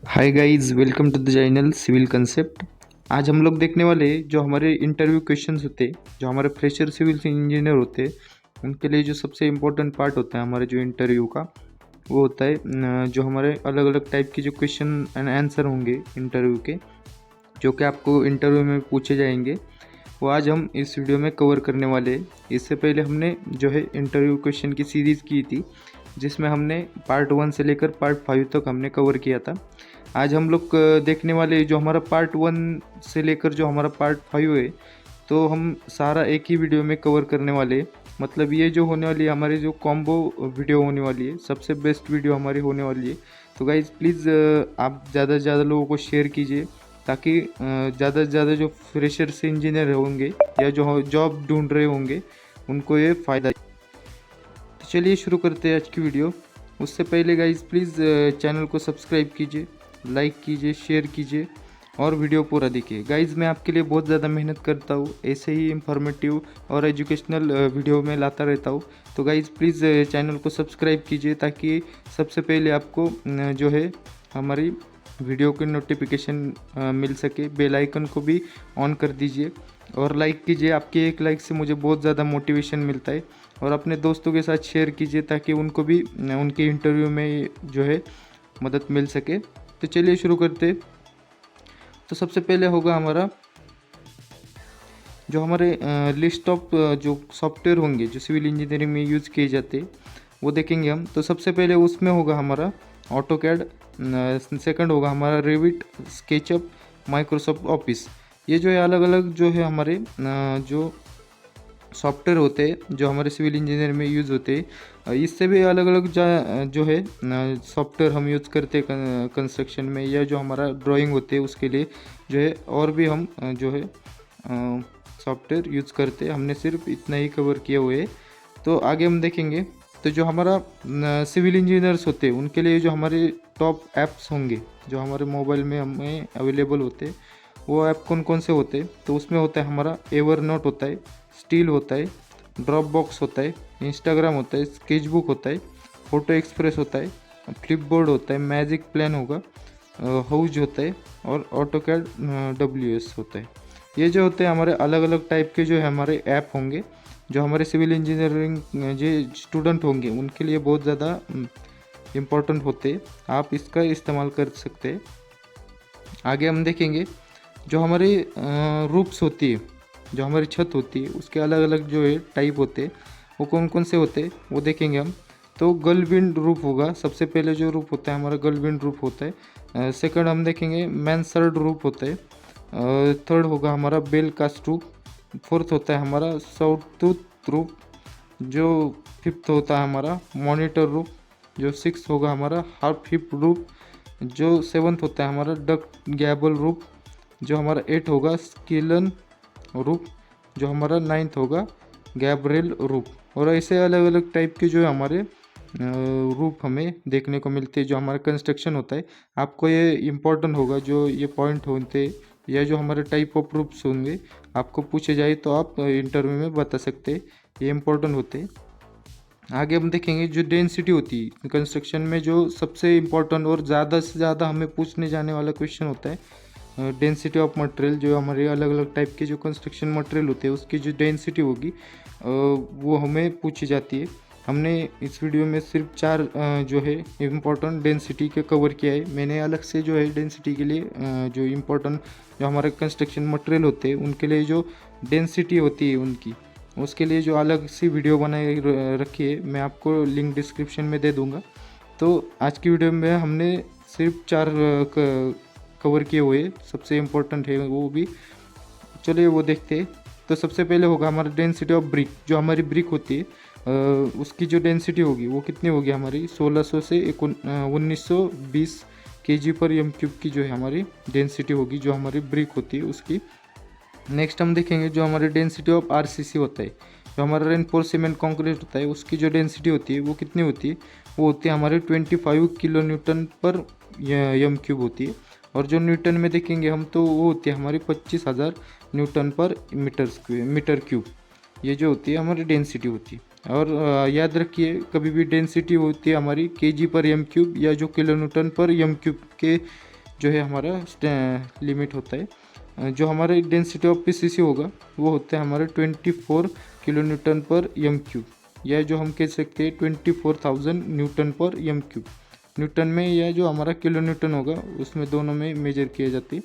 Hi guys, welcome to the channel civil concept. आज हम लोग देखने वाले जो हमारे इंटरव्यू क्वेश्चंस होते, जो हमारे फ्रेशर सिविल इंजीनियर होते, उनके लिए जो सबसे इम्पोर्टेंट पार्ट होता है हमारे जो इंटरव्यू का, वो होता है जो हमारे अलग अलग टाइप के जो क्वेश्चन एंड आंसर होंगे इंटरव्यू के, जो कि आपको इंटरव्यू में पूछे जाएंगे, वो आज हम इस वीडियो में कवर करने वाले हैं। इससे पहले हमने जो है इंटरव्यू क्वेश्चन की सीरीज़ की थी, जिसमें हमने पार्ट 1 से लेकर पार्ट 5 तक हमने कवर किया था। आज हम लोग देखने वाले जो हमारा पार्ट 1 से लेकर जो हमारा पार्ट 5 है, तो हम सारा एक ही वीडियो में कवर करने वाले हैं। मतलब ये जो होने वाली है हमारी जो कॉम्बो वीडियो होने वाली है, सबसे बेस्ट वीडियो हमारी होने वाली है। तो गाइज़ प्लीज़ आप ज़्यादा से ज़्यादा लोगों को शेयर कीजिए, ताकि ज़्यादा से ज़्यादा जो फ्रेशर से इंजीनियर होंगे या जो जॉब ढूंढ रहे होंगे उनको ये फ़ायदा। तो चलिए शुरू करते हैं आज की वीडियो। उससे पहले गाइज़ प्लीज़ चैनल को सब्सक्राइब कीजिए, लाइक कीजिए, शेयर कीजिए और वीडियो पूरा देखिए। गाइज़ मैं आपके लिए बहुत ज़्यादा मेहनत करता हूँ, ऐसे ही इंफॉर्मेटिव और एजुकेशनल वीडियो में लाता रहता हूँ। तो गाइज़ प्लीज़ चैनल को सब्सक्राइब कीजिए, ताकि सबसे पहले आपको जो है हमारी वीडियो की नोटिफिकेशन मिल सके। बेल आइकन को भी ऑन कर दीजिए और लाइक कीजिए। आपके एक लाइक से मुझे बहुत ज़्यादा मोटिवेशन मिलता है। और अपने दोस्तों के साथ शेयर कीजिए, ताकि उनको भी उनके इंटरव्यू में जो है मदद मिल सके। तो चलिए शुरू करते। तो सबसे पहले होगा हमारा जो हमारे लिस्ट ऑफ जो सॉफ्टवेयर होंगे जो सिविल इंजीनियरिंग में यूज़ किए जाते, वो देखेंगे हम। तो सबसे पहले उसमें होगा हमारा ऑटोकैड, सेकंड होगा हमारा रेविट, स्केचअप, माइक्रोसॉफ्ट ऑफिस। ये जो है अलग अलग जो है हमारे जो सॉफ्टवेयर होते हैं जो हमारे सिविल इंजीनियर में यूज़ होते हैं। इससे भी अलग अलग जो है सॉफ्टवेयर हम यूज़ करते हैं कंस्ट्रक्शन में, या जो हमारा ड्राइंग होते हैं उसके लिए जो है और भी हम जो है सॉफ्टवेयर यूज़ करते हैं। हमने सिर्फ इतना ही कवर किया हुआ है। तो आगे हम देखेंगे। तो जो हमारा सिविल इंजीनियर्स होते हैं उनके लिए जो हमारे टॉप ऐप्स होंगे जो हमारे मोबाइल में हमें अवेलेबल होते हैं, वो ऐप कौन कौन से होते हैं। तो उसमें होता है हमारा एवरनोट होता है, स्टील होता है, ड्रॉप बॉक्स होता है, इंस्टाग्राम होता है, स्केचबुक होता है, फोटो एक्सप्रेस होता है, फ्लिपबोर्ड होता है, मैजिक प्लान होगा, हाउज होता है और ऑटोकैड WS होता है। ये जो होते हैं हमारे अलग अलग टाइप के जो है हमारे ऐप होंगे, जो हमारे सिविल इंजीनियरिंग जो स्टूडेंट होंगे उनके लिए बहुत ज़्यादा इम्पोर्टेंट होते हैं। आप इसका इस्तेमाल कर सकते हैं। आगे हम देखेंगे जो हमारी रूफ्स होती है, जो हमारी छत होती है, उसके अलग अलग जो है टाइप होते हैं, वो कौन कौन से होते हैं वो देखेंगे हम। तो गलविंड रूफ होगा। सबसे पहले जो रूफ होता है हमारा गलविंड रूफ होता है। सेकंड हम देखेंगे मैंसर्ड रूफ होता है। थर्ड होगा हमारा बेल कास्ट रूफ। फोर्थ होता है हमारा साउथ टूथ रूफ। जो फिफ्थ होता है हमारा मॉनिटर रूफ। जो सिक्स होगा हमारा हाफ हिप रूफ। जो सेवन्थ होता है हमारा डक गैबल रूफ। जो हमारा एट होगा स्किलन रूफ। जो हमारा नाइन्थ होगा गैब्रियल रूफ। और ऐसे अलग अलग टाइप के जो है हमारे रूफ हमें देखने को मिलते हैं जो हमारा कंस्ट्रक्शन होता है। आपको ये इम्पोर्टेंट होगा, जो ये पॉइंट होते या जो हमारे टाइप ऑफ रूफ्स होंगे आपको पूछे जाए तो आप इंटरव्यू में बता सकते हैं, ये इम्पोर्टेंट होते हैं। आगे हम देखेंगे जो डेंसिटी होती है कंस्ट्रक्शन में, जो सबसे इम्पोर्टेंट और ज़्यादा से ज़्यादा हमें पूछने जाने वाला क्वेश्चन होता है। डेंसिटी ऑफ मटेरियल, जो हमारे अलग अलग टाइप के जो कंस्ट्रक्शन मटेरियल होते हैं उसकी जो डेंसिटी होगी वो हमें पूछी जाती है। हमने इस वीडियो में सिर्फ 4 जो है इम्पोर्टेंट डेंसिटी के कवर किया है। मैंने अलग से जो है डेंसिटी के लिए जो इम्पोर्टेंट जो हमारे कंस्ट्रक्शन मटेरियल होते हैं उनके लिए जो डेंसिटी होती है उनकी, उसके लिए जो अलग सी वीडियो बनाई रखी है, मैं आपको लिंक डिस्क्रिप्शन में दे दूँगा। तो आज की वीडियो में हमने सिर्फ 4 कवर किए हुए, सबसे इम्पोर्टेंट है वो भी। चलिए वो देखते हैं। तो सबसे पहले होगा हमारा डेंसिटी ऑफ ब्रिक। जो हमारी ब्रिक होती है उसकी जो डेंसिटी होगी वो कितनी होगी हमारी 1600 से 1920 kg/m³ की जो है हमारी डेंसिटी होगी, जो हमारी ब्रिक होती है उसकी। नेक्स्ट हम देखेंगे जो हमारी डेंसिटी ऑफ RCC होता है, जो हमारा रेनफोर्स सीमेंट कॉन्क्रीट होता है, उसकी जो डेंसिटी होती है वो कितनी होती है, वो होती है हमारी 25 kN/m³ होती है। और जो न्यूटन में देखेंगे हम तो वो होती है हमारी 25,000 N/मीटर क्यूब। ये जो होती है हमारी डेंसिटी होती है। और याद रखिए कभी भी डेंसिटी होती है हमारी kg/m³ या जो kN/m³ के जो है हमारा लिमिट होता है। जो हमारे डेंसिटी ऑफ पीसीसी होगा वो होता है हमारे 24 किलो न्यूटन पर एम क्यूब, या जो हम कह सकते हैं 24,000 न्यूटन पर एम क्यूब। न्यूटन में या जो हमारा किलो न्यूटन होगा उसमें दोनों में मेजर किए जाते हैं।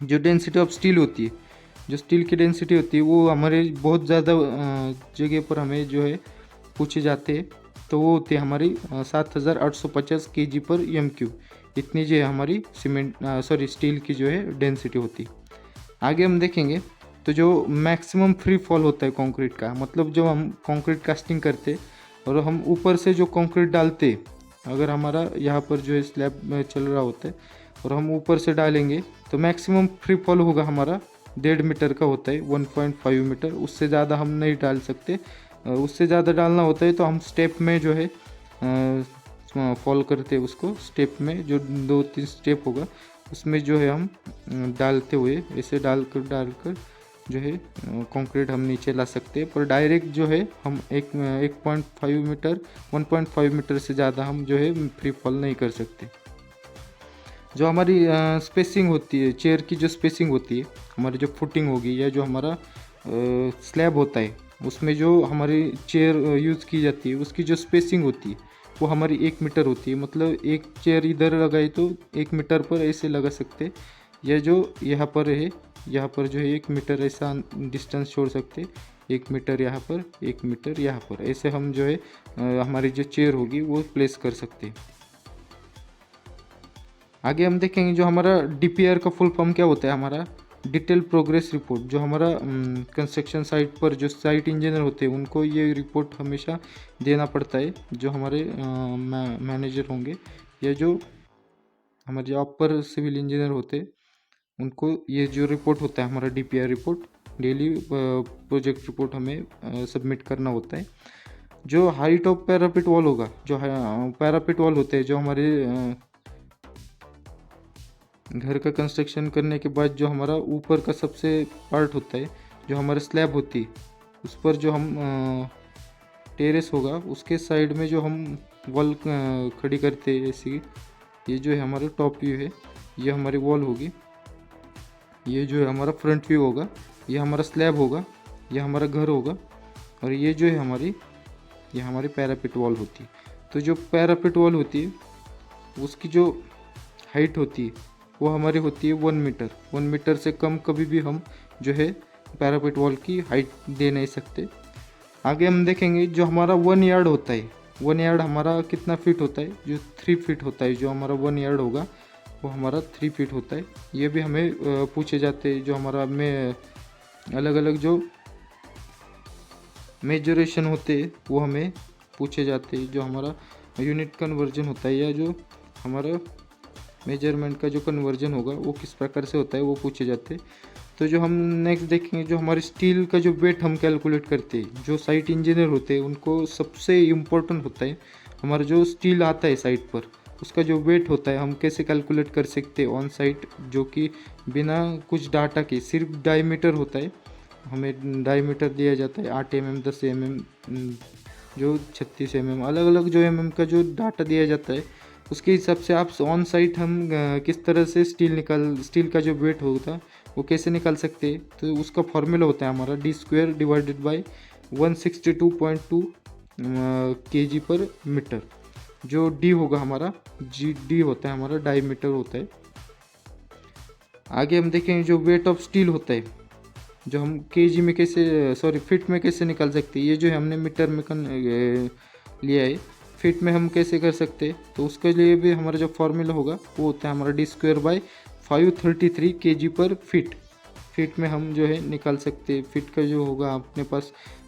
जो डेंसिटी ऑफ स्टील होती है, जो स्टील की डेंसिटी होती है वो हमारे बहुत ज़्यादा जगह पर हमें जो है पूछे जाते हैं, तो वो होती है हमारी 7,850 kg पर एम क्यूब। इतनी जो है हमारी स्टील की जो है डेंसिटी होती है। आगे हम देखेंगे तो जो मैक्सिमम फ्री फॉल होता है कंक्रीट का, मतलब जो हम कंक्रीट कास्टिंग करते और हम ऊपर से जो कंक्रीट डालते, अगर हमारा यहाँ पर जो है स्लैब चल रहा होता है और हम ऊपर से डालेंगे तो मैक्सिमम फ्री फॉल होगा हमारा 1.5 मीटर का होता है, 1.5 मीटर। उससे ज़्यादा हम नहीं डाल सकते। उससे ज़्यादा डालना होता है तो हम स्टेप में जो है फॉल करते हैं उसको। स्टेप में जो 2-3 स्टेप होगा उसमें जो है हम डालते हुए ऐसे डालकर जो है कंक्रीट हम नीचे ला सकते हैं। पर डायरेक्ट जो है हम 1.5 मीटर से ज़्यादा हम जो है फ्री फॉल नहीं कर सकते। जो हमारी स्पेसिंग होती है, चेयर की जो स्पेसिंग होती है, हमारी जो फुटिंग होगी या जो हमारा स्लैब होता है उसमें जो हमारी चेयर यूज़ की जाती है उसकी जो स्पेसिंग होती है वो हमारी 1 मीटर होती है। मतलब एक चेयर इधर लगाई तो 1 मीटर पर ऐसे लगा सकते, या जो यहाँ पर है यहाँ पर जो है 1 मीटर ऐसा डिस्टेंस छोड़ सकते, 1 मीटर यहाँ पर, 1 मीटर यहाँ पर, ऐसे हम जो है हमारी जो चेयर होगी वो प्लेस कर सकते। आगे हम देखेंगे जो हमारा डीपीआर का फुल फॉर्म क्या होता है, हमारा डिटेल प्रोग्रेस रिपोर्ट। जो हमारा कंस्ट्रक्शन साइट पर जो साइट इंजीनियर होते हैं उनको ये रिपोर्ट हमेशा देना पड़ता है। जो हमारे मैनेजर होंगे या जो हमारे जॉब पर सिविल इंजीनियर होते हैं उनको ये जो रिपोर्ट होता है हमारा DPR report, daily project report हमें सबमिट करना होता है। जो हाइट ऑफ पैरापिट वॉल होगा, जो पैरापिट वॉल होते हैं जो हमारे घर का कंस्ट्रक्शन करने के बाद जो हमारा ऊपर का सबसे पार्ट होता है, जो हमारा स्लैब होती है उस पर जो हम टेरेस होगा उसके साइड में जो हम वॉल खड़ी करते हैं ऐसी, ये जो है हमारा टॉप व्यू है, ये हमारी वॉल होगी। ये जो है हमारा फ्रंट व्यू होगा, ये हमारा स्लैब होगा, ये हमारा घर होगा, और ये जो है हमारी पैरापिट वॉल होती है। तो जो पैरापिट वॉल होती है उसकी जो हाइट होती है वो हमारी होती है 1 मीटर। 1 मीटर से कम कभी भी हम जो है पैरापिट वॉल की हाइट दे नहीं सकते। आगे हम देखेंगे जो हमारा 1 यार्ड होता है, 1 यार्ड हमारा कितना फीट होता है, जो 3 फीट होता है। जो हमारा 1 यार्ड होगा वो हमारा 3 फीट होता है। ये भी हमें पूछे जाते हैं। जो हमारा में अलग अलग जो मेजरेशन होते हैं वो हमें पूछे जाते हैं। जो हमारा यूनिट कन्वर्जन होता है या जो हमारा मेजरमेंट का जो कन्वर्जन होगा वो किस प्रकार से होता है वो पूछे जाते हैं। तो जो हम नेक्स्ट देखेंगे जो हमारे स्टील का जो वेट हम कैलकुलेट करते हैं, जो साइट इंजीनियर होते हैं उनको सबसे इम्पोर्टेंट होता है हमारा जो स्टील आता है साइट पर उसका जो वेट होता है हम कैसे कैलकुलेट कर सकते हैं ऑन साइट, जो कि बिना कुछ डाटा के सिर्फ डायमीटर होता है। हमें डायमीटर दिया जाता है 8 mm, 10 mm, जो 36 mm, अलग अलग जो mm का जो डाटा दिया जाता है उसके हिसाब से आप ऑन साइट हम किस तरह से स्टील का जो वेट होता है वो कैसे निकाल सकते हैं। तो उसका फॉर्मूला होता है हमारा d² डिवाइडेड बाई 162.2 kg पर मीटर। जो d होगा हमारा d होता है हमारा डायमीटर होता है। आगे हम देखेंगे जो वेट ऑफ स्टील होता है जो हम kg में कैसे फीट में कैसे निकाल सकते हैं। ये जो है हमने मीटर में लिया है, फीट में हम कैसे कर सकते हैं। तो उसके लिए भी हमारा जो फॉर्मूला होगा वो होता है हमारा d² बाई 533 kg पर फीट। फीट में हम जो है निकाल सकते हैं। फीट का जो होगा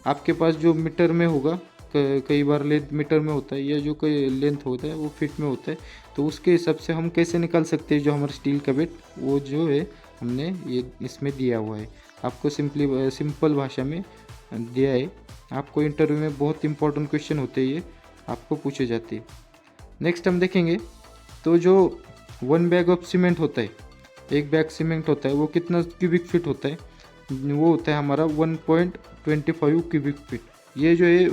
आपके पास जो मीटर में होगा, कई बार लेंथ मीटर में होता है या जो कोई लेंथ होता है वो फीट में होता है। तो उसके हिसाब से हम कैसे निकाल सकते हैं जो हमारा स्टील का वेट वो जो है हमने ये इसमें दिया हुआ है। आपको सिंपल भाषा में दिया है। आपको इंटरव्यू में बहुत इंपॉर्टेंट क्वेश्चन होते हैं, ये आपको पूछे जाते हैं। नेक्स्ट हम देखेंगे तो जो 1 बैग ऑफ सीमेंट होता है, 1 बैग सीमेंट होता है वो कितना क्यूबिक फीट होता है, वो होता है हमारा 1.25 क्यूबिक फीट। ये जो है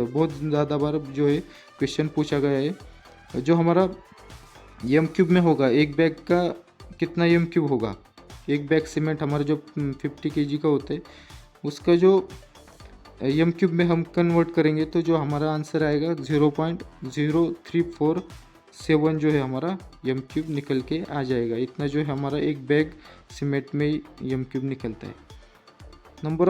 बहुत ज़्यादा बार जो है क्वेश्चन पूछा गया है। जो हमारा एम क्यूब में होगा, एक बैग का कितना एम क्यूब होगा। एक बैग सीमेंट हमारा जो 50 केजी का होता है उसका जो एम क्यूब में हम कन्वर्ट करेंगे तो जो हमारा आंसर आएगा 0.0347 जो है हमारा एम क्यूब निकल के आ जाएगा। इतना जो है हमारा एक बैग सीमेंट में एम क्यूब निकलता है। Number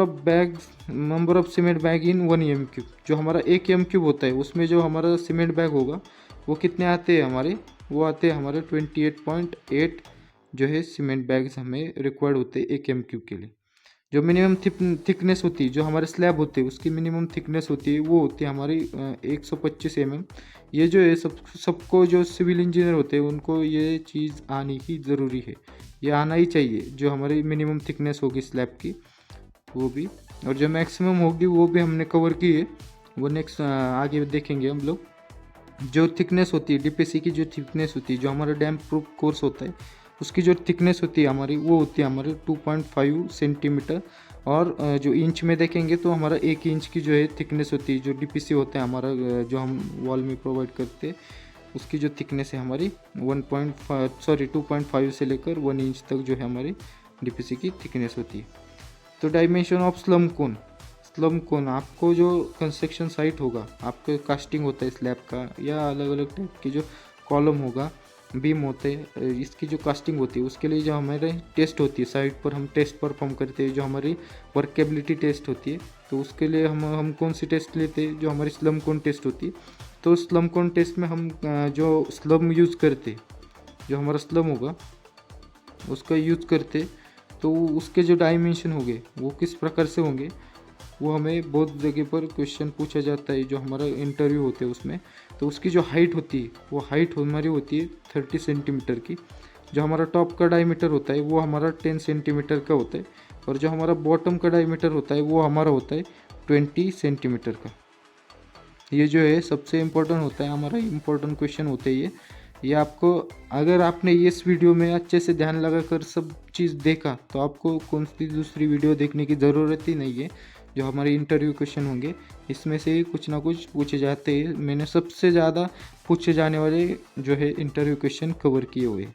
of cement bag in 1 M cube, जो हमारा एक एम क्यूब होता है उसमें जो हमारा सीमेंट बैग होगा वो कितने आते हैं हमारे, वो आते हैं हमारे 28.8 जो है सीमेंट बैग्स हमें रिक्वायर्ड होते हैं एक एम क्यूब के लिए। जो मिनिमम थिकनेस होती है, जो हमारे स्लैब होते हैं उसकी मिनिमम थिकनेस होती है वो होती है हमारी 125 mm। ये जो है सबको जो सिविल इंजीनियर होते हैं उनको ये चीज़ आनी ही ज़रूरी है, ये आना ही चाहिए। जो हमारी मिनिमम थिकनेस होगी स्लैब की वो भी, और जो मैक्सिमम होगी वो भी हमने कवर की है, वो नेक्स्ट आगे देखेंगे हम लोग। जो थिकनेस होती है डीपीसी की, जो थिकनेस होती है, जो हमारा डैम प्रूफ कोर्स होता है उसकी जो थिकनेस होती है हमारी वो होती है हमारी 2.5 सेंटीमीटर। और जो इंच में देखेंगे तो हमारा 1 इंच की जो है थिकनेस होती है। जो डीपीसी होता है हमारा जो हम वॉल में प्रोवाइड करते हैं उसकी जो थिकनेस है हमारी 2.5 से लेकर 1 इंच तक जो है हमारी डीपीसी की थिकनेस होती है। तो डायमेंशन ऑफ स्लम कोन आपको जो कंस्ट्रक्शन साइट होगा, आपके कास्टिंग होता है स्लैब का या अलग अलग टाइप की जो कॉलम होगा, बीम होते हैं, इसकी जो कास्टिंग होती है उसके लिए जो हमारे टेस्ट होती है साइट पर, हम टेस्ट परफॉर्म करते हैं जो हमारी वर्केबिलिटी टेस्ट होती है। तो उसके लिए हम कौन सी टेस्ट लेते हैं, जो हमारी स्लम कोन टेस्ट होती है। तो स्लम कोन टेस्ट में हम जो स्लम यूज़ करते, जो हमारा स्लम होगा उसका यूज़ करते, तो उसके जो डायमेंशन होंगे वो किस प्रकार से होंगे वो हमें बहुत जगह पर क्वेश्चन पूछा जाता है। जो हमारा इंटरव्यू होते हैं उसमें, तो उसकी जो हाइट होती है वो हाइट हमारी होती है 30 सेंटीमीटर की। जो हमारा टॉप का डायमीटर होता है वो हमारा 10 सेंटीमीटर का होता है, और जो हमारा बॉटम का डायमीटर होता है वो हमारा होता है 20 सेंटीमीटर का। ये जो है सबसे इम्पोर्टेंट होता है, हमारा इम्पोर्टेंट क्वेश्चन होता है ये आपको, अगर आपने इस वीडियो में अच्छे से ध्यान लगाकर सब चीज़ देखा तो आपको कौन सी दूसरी वीडियो देखने की ज़रूरत ही नहीं है। जो हमारे इंटरव्यू क्वेश्चन होंगे इसमें से ही कुछ ना कुछ पूछे जाते हैं। मैंने सबसे ज़्यादा पूछे जाने वाले जो है इंटरव्यू क्वेश्चन कवर किए हुए।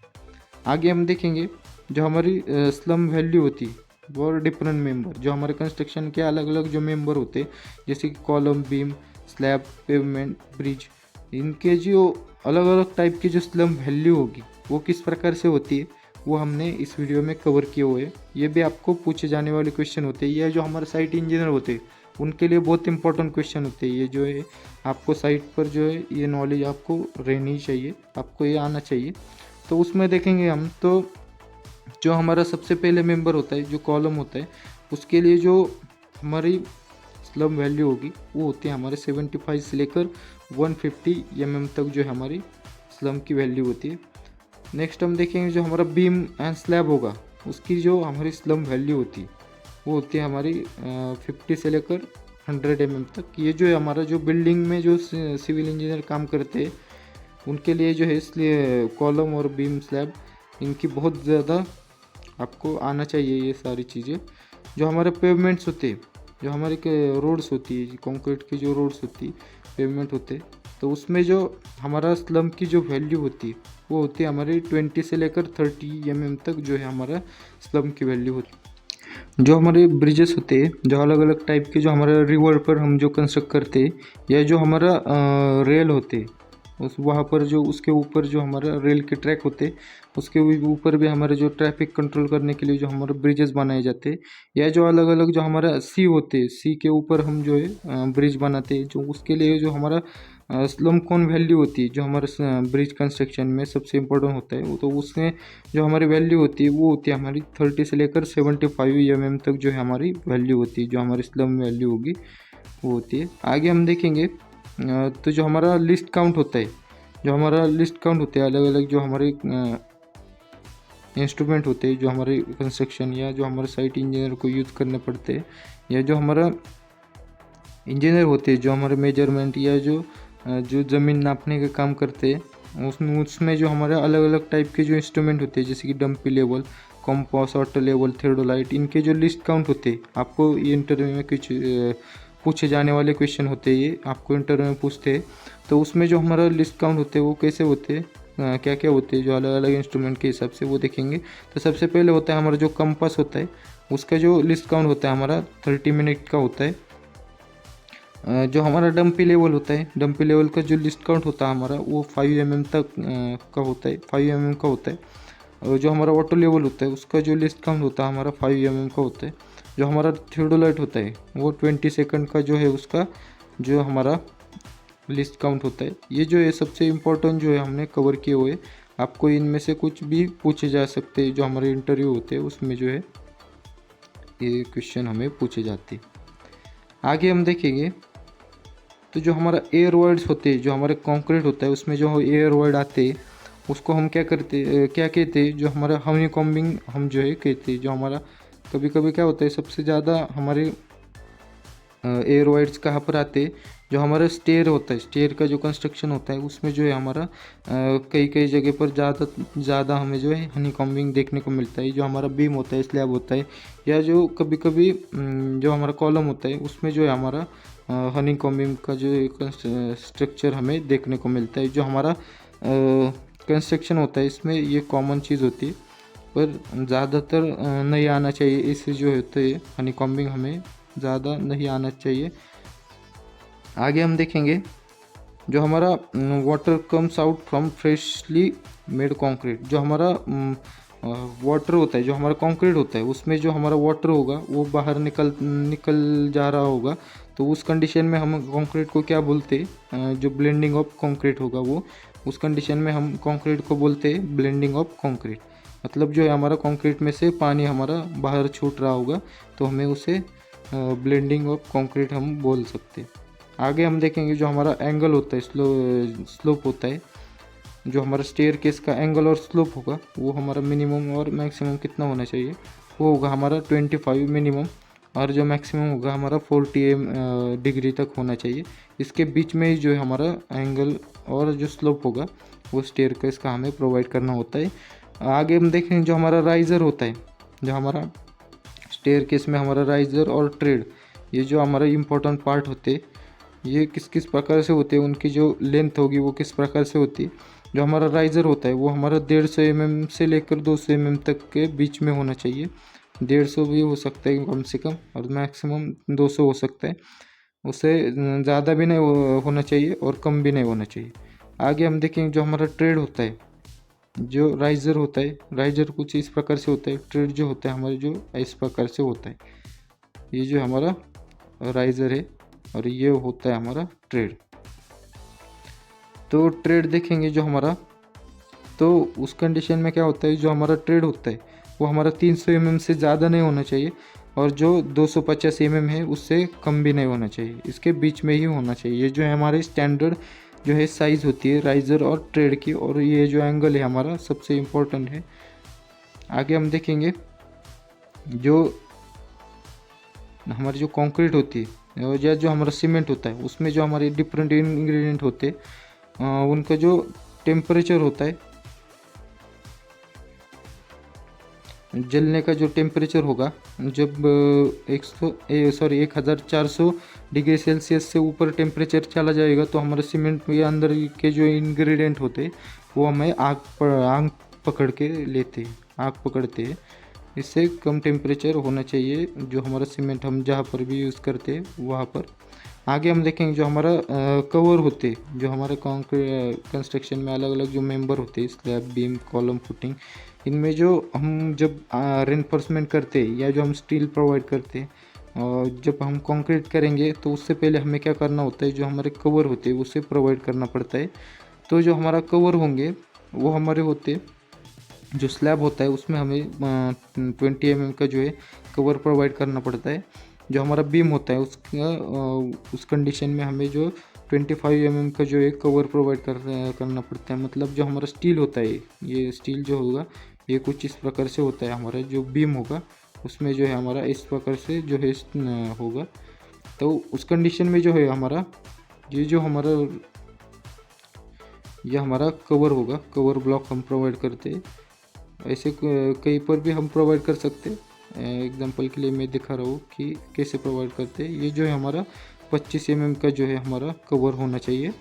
आगे हम देखेंगे जो हमारी स्लम वैल्यू होती है और डिफरेंट मेंबर, जो हमारे कंस्ट्रक्शन के अलग अलग जो मेंबर होते हैं जैसे कि column, beam, slab, pavement, bridge, इनके जो अलग अलग टाइप की जो स्लम वैल्यू होगी वो किस प्रकार से होती है वो हमने इस वीडियो में कवर किए हुए हैं। ये भी आपको पूछे जाने वाले क्वेश्चन होते हैं। ये जो हमारे साइट इंजीनियर होते हैं उनके लिए बहुत इंपॉर्टेंट क्वेश्चन होते हैं। ये जो है आपको साइट पर जो है ये नॉलेज आपको रहनी चाहिए, आपको ये आना चाहिए। तो उसमें देखेंगे हम, तो जो हमारा सबसे पहले मेंबर होता है जो कॉलम होता है उसके लिए जो हमारी स्लम वैल्यू होगी वो होती है हमारे 75 से लेकर 150 mm तक जो है हमारी स्लम की वैल्यू होती है। नेक्स्ट हम देखेंगे जो हमारा बीम एंड स्लैब होगा उसकी जो हमारी स्लम वैल्यू होती है वो होती है हमारी 50 से लेकर 100 mm तक। ये जो है हमारा जो बिल्डिंग में जो सिविल इंजीनियर काम करते हैं उनके लिए जो है इसलिए कॉलम और बीम स्लैब इनकी बहुत ज़्यादा आपको आना चाहिए ये सारी चीज़ें। जो हमारे पेवमेंट्स होते हैं, जो हमारे रोड्स होती है, कंक्रीट की जो रोड्स होती है, पेवमेंट होते, तो उसमें जो हमारा स्लम की जो वैल्यू होती है वो होती है हमारी 20 से लेकर 30 mm तक जो है हमारा स्लम की वैल्यू होती है। जो हमारे ब्रिजेस होते हैं, जो अलग अलग टाइप के जो हमारे रिवर पर हम जो कंस्ट्रक्ट करते हैं, या जो हमारा रेल होते हैं उस वहाँ पर जो उसके ऊपर जो हमारा रेल के ट्रैक होते उसके ऊपर भी हमारे जो ट्रैफिक कंट्रोल करने के लिए जो हमारे ब्रिजेस बनाए जाते हैं, या जो अलग अलग जो हमारा सी होते हैं, सी के ऊपर हम जो है ब्रिज बनाते हैं, जो उसके लिए जो हमारा स्लम कोन वैल्यू होती है जो हमारे ब्रिज कंस्ट्रक्शन में सबसे इम्पोर्टेंट होता है वो, तो उसमें जो हमारी वैल्यू होती है वो होती है हमारी 30 से लेकर 75 mm तक जो है हमारी वैल्यू होती है। जो हमारी स्लम वैल्यू होगी वो होती है। आगे हम देखेंगे तो जो हमारा लिस्ट काउंट होता है, जो हमारा लिस्ट काउंट होता है अलग अलग जो हमारे इंस्ट्रूमेंट होते हैं जो हमारे कंस्ट्रक्शन या जो हमारे साइट इंजीनियर को यूज़ करने पड़ते हैं, या जो हमारा इंजीनियर होते हैं जो हमारे मेजरमेंट या जो ज़मीन नापने का काम करते हैं उसमें जो हमारे अलग अलग टाइप के जो इंस्ट्रूमेंट होते हैं जैसे कि dumpy level, compass, auto level, theodolite, इनके जो लिस्ट काउंट होते हैं आपको ये इंटरव्यू में कुछ पूछे जाने वाले क्वेश्चन होते हैं, ये आपको इंटरव्यू में पूछते हैं। तो उसमें जो हमारा लिस्ट काउंट होते हैं वो कैसे होते हैं, क्या क्या होते हैं जो अलग अलग इंस्ट्रूमेंट के हिसाब से वो देखेंगे। तो सबसे पहले होता है हमारा जो कंपास होता है, उसका जो लिस्ट काउंट होता है हमारा 30 मिनट का होता है। जो हमारा डंपी लेवल होता है, डंपी लेवल का जो लिस्ट काउंट होता है हमारा वो 5 mm तक का होता है, 5 mm का होता है। और जो हमारा ऑटो लेवल होता है उसका जो लिस्ट काउंट होता है हमारा 5 mm का होता है। जो हमारा थियोडोलाइट होता है वो 20 सेकंड का जो है उसका जो हमारा लिस्ट काउंट होता है। ये जो है सबसे इम्पोर्टेंट जो है हमने कवर किए हुए। आपको इनमें से कुछ भी पूछे जा सकते हैं, जो हमारे इंटरव्यू होते हैं उसमें जो है ये क्वेश्चन हमें पूछे जाते हैं। आगे हम देखेंगे तो जो हमारा एयर वर्ड्स होते हैं, जो हमारे कंक्रीट होता है उसमें जो एयर वर्ड आते हैं उसको हम क्या कहते हैं, जो हमारा हनी कॉम्बिंग हम जो है कहते हैं। जो हमारा कभी कभी क्या होता है सबसे ज़्यादा हमारे एयर वाइड्स कहाँ पर आते हैं, जो हमारा स्टेयर होता है, स्टेयर का जो कंस्ट्रक्शन होता है उसमें जो है हमारा कई कई जगह पर ज़्यादा हमें जो है हनी कॉम्बिंग देखने को मिलता है। जो हमारा बीम होता है, स्लैब होता है, या जो कभी कभी जो हमारा कॉलम होता है उसमें जो है हमारा हनी कॉम्बिंग का जो स्ट्रक्चर हमें देखने को मिलता है। जो हमारा कंस्ट्रक्शन होता है इसमें ये कॉमन चीज़ होती है, पर ज़्यादातर नहीं आना चाहिए। इससे जो होते है हनी कॉम्बिंग हमें ज़्यादा नहीं आना चाहिए। आगे हम देखेंगे जो हमारा water comes out from freshly made concrete. जो हमारा वाटर होता है, जो हमारा कंक्रीट होता है उसमें जो हमारा वाटर होगा वो बाहर निकल जा रहा होगा, तो उस कंडीशन में हम कंक्रीट को क्या बोलते हैं, जो ब्लेंडिंग ऑफ कंक्रीट होगा वो, उस कंडीशन में हम कंक्रीट को बोलते हैं ब्लेंडिंग ऑफ कंक्रीट। मतलब जो है हमारा कंक्रीट में से पानी हमारा बाहर छूट रहा होगा तो हमें उसे ब्लेंडिंग ऑफ कंक्रीट हम बोल सकते हैं। आगे हम देखेंगे जो हमारा एंगल होता है, स्लोप होता है, जो हमारा स्टेयर केस का एंगल और स्लोप होगा वो हमारा मिनिमम और मैक्सिमम कितना होना चाहिए, वो होगा हमारा 25 मिनिमम, और जो मैक्सिमम होगा हमारा 40 डिग्री तक होना चाहिए। इसके बीच में ही जो है हमारा एंगल और जो स्लोप होगा वो स्टेयर केस का हमें प्रोवाइड करना होता है। आगे हम देखेंगे जो हमारा राइज़र होता है, जो हमारा स्टेयर केस में हमारा राइज़र और ट्रेड, ये जो हमारा इम्पोर्टेंट पार्ट होते हैं, ये किस किस प्रकार से होते हैं, उनकी जो लेंथ होगी वो किस प्रकार से होती है। जो हमारा राइज़र होता है वो हमारा 150 mm से लेकर 200 mm तक के बीच में होना चाहिए। 150 भी हो सकता है कम से कम, और मैक्सिमम 200 हो सकता है। उससे ज़्यादा भी नहीं होना चाहिए और कम भी नहीं होना चाहिए। आगे हम देखेंगे जो हमारा ट्रेड होता है, जो राइज़र होता है, राइज़र कुछ इस प्रकार से होता है, ट्रेड जो होता है हमारे जो इस प्रकार से होता है। ये जो हमारा राइज़र है और ये होता है हमारा ट्रेड। तो ट्रेड देखेंगे जो हमारा, तो उस कंडीशन में क्या होता है, जो हमारा ट्रेड होता है वो हमारा 300 mm से ज़्यादा नहीं होना चाहिए, और जो 250 mm है उससे कम भी नहीं होना चाहिए, इसके बीच में ही होना चाहिए। ये जो है हमारे स्टैंडर्ड जो है साइज़ होती है राइज़र और ट्रेड की, और ये जो एंगल है हमारा सबसे इम्पोर्टेंट है। आगे हम देखेंगे जो हमारी जो कंक्रीट होती है या जो हमारा सीमेंट होता है उसमें जो हमारे डिफरेंट इंग्रेडिएंट होते हैं उनका जो टेम्परेचर होता है, जलने का जो टेम्परेचर होगा, जब 1400 डिग्री सेल्सियस से ऊपर टेम्परेचर चला जाएगा तो हमारे सीमेंट के अंदर के जो इंग्रेडिएंट होते हैं वो हमें आग पकड़ के लेते हैं, आग पकड़ते हैं। इससे कम टेम्परेचर होना चाहिए जो हमारा सीमेंट हम जहाँ पर भी यूज़ करते हैं वहाँ पर। आगे हम देखेंगे जो हमारा कवर होते हैं, जो हमारे कंस्ट्रक्शन में अलग अलग जो मेंबर होते हैं, स्लैब, बीम, कॉलम, फुटिंग, इनमें जो हम जब रेनफोर्समेंट करते हैं या जो हम स्टील प्रोवाइड करते हैं, और जब हम कंक्रीट करेंगे तो उससे पहले हमें क्या करना होता है, जो हमारे कवर होते हैं उसे प्रोवाइड करना पड़ता है। तो जो हमारा कवर होंगे वो हमारे होते हैं, जो स्लैब होता है उसमें हमें 20 mm का जो है कवर प्रोवाइड करना पड़ता है। जो हमारा बीम होता है उसका उस कंडीशन में हमें जो 25 mm का जो है कवर प्रोवाइड करना पड़ता है। मतलब जो हमारा स्टील होता है, ये स्टील जो होगा ये कुछ इस प्रकार से होता है। हमारा जो बीम होगा उसमें जो है हमारा इस प्रकार से जो है होगा। तो उस कंडीशन में जो है हमारा ये जो हमारा ये हमारा कवर होगा, कवर ब्लॉक हम प्रोवाइड करते हैं। ऐसे कहीं पर भी हम प्रोवाइड कर सकते हैं। एग्जांपल के लिए मैं दिखा रहा हूँ कि कैसे प्रोवाइड करते हैं। ये जो है हमारा 25 mm का जो है हमारा कवर होना चाहिए।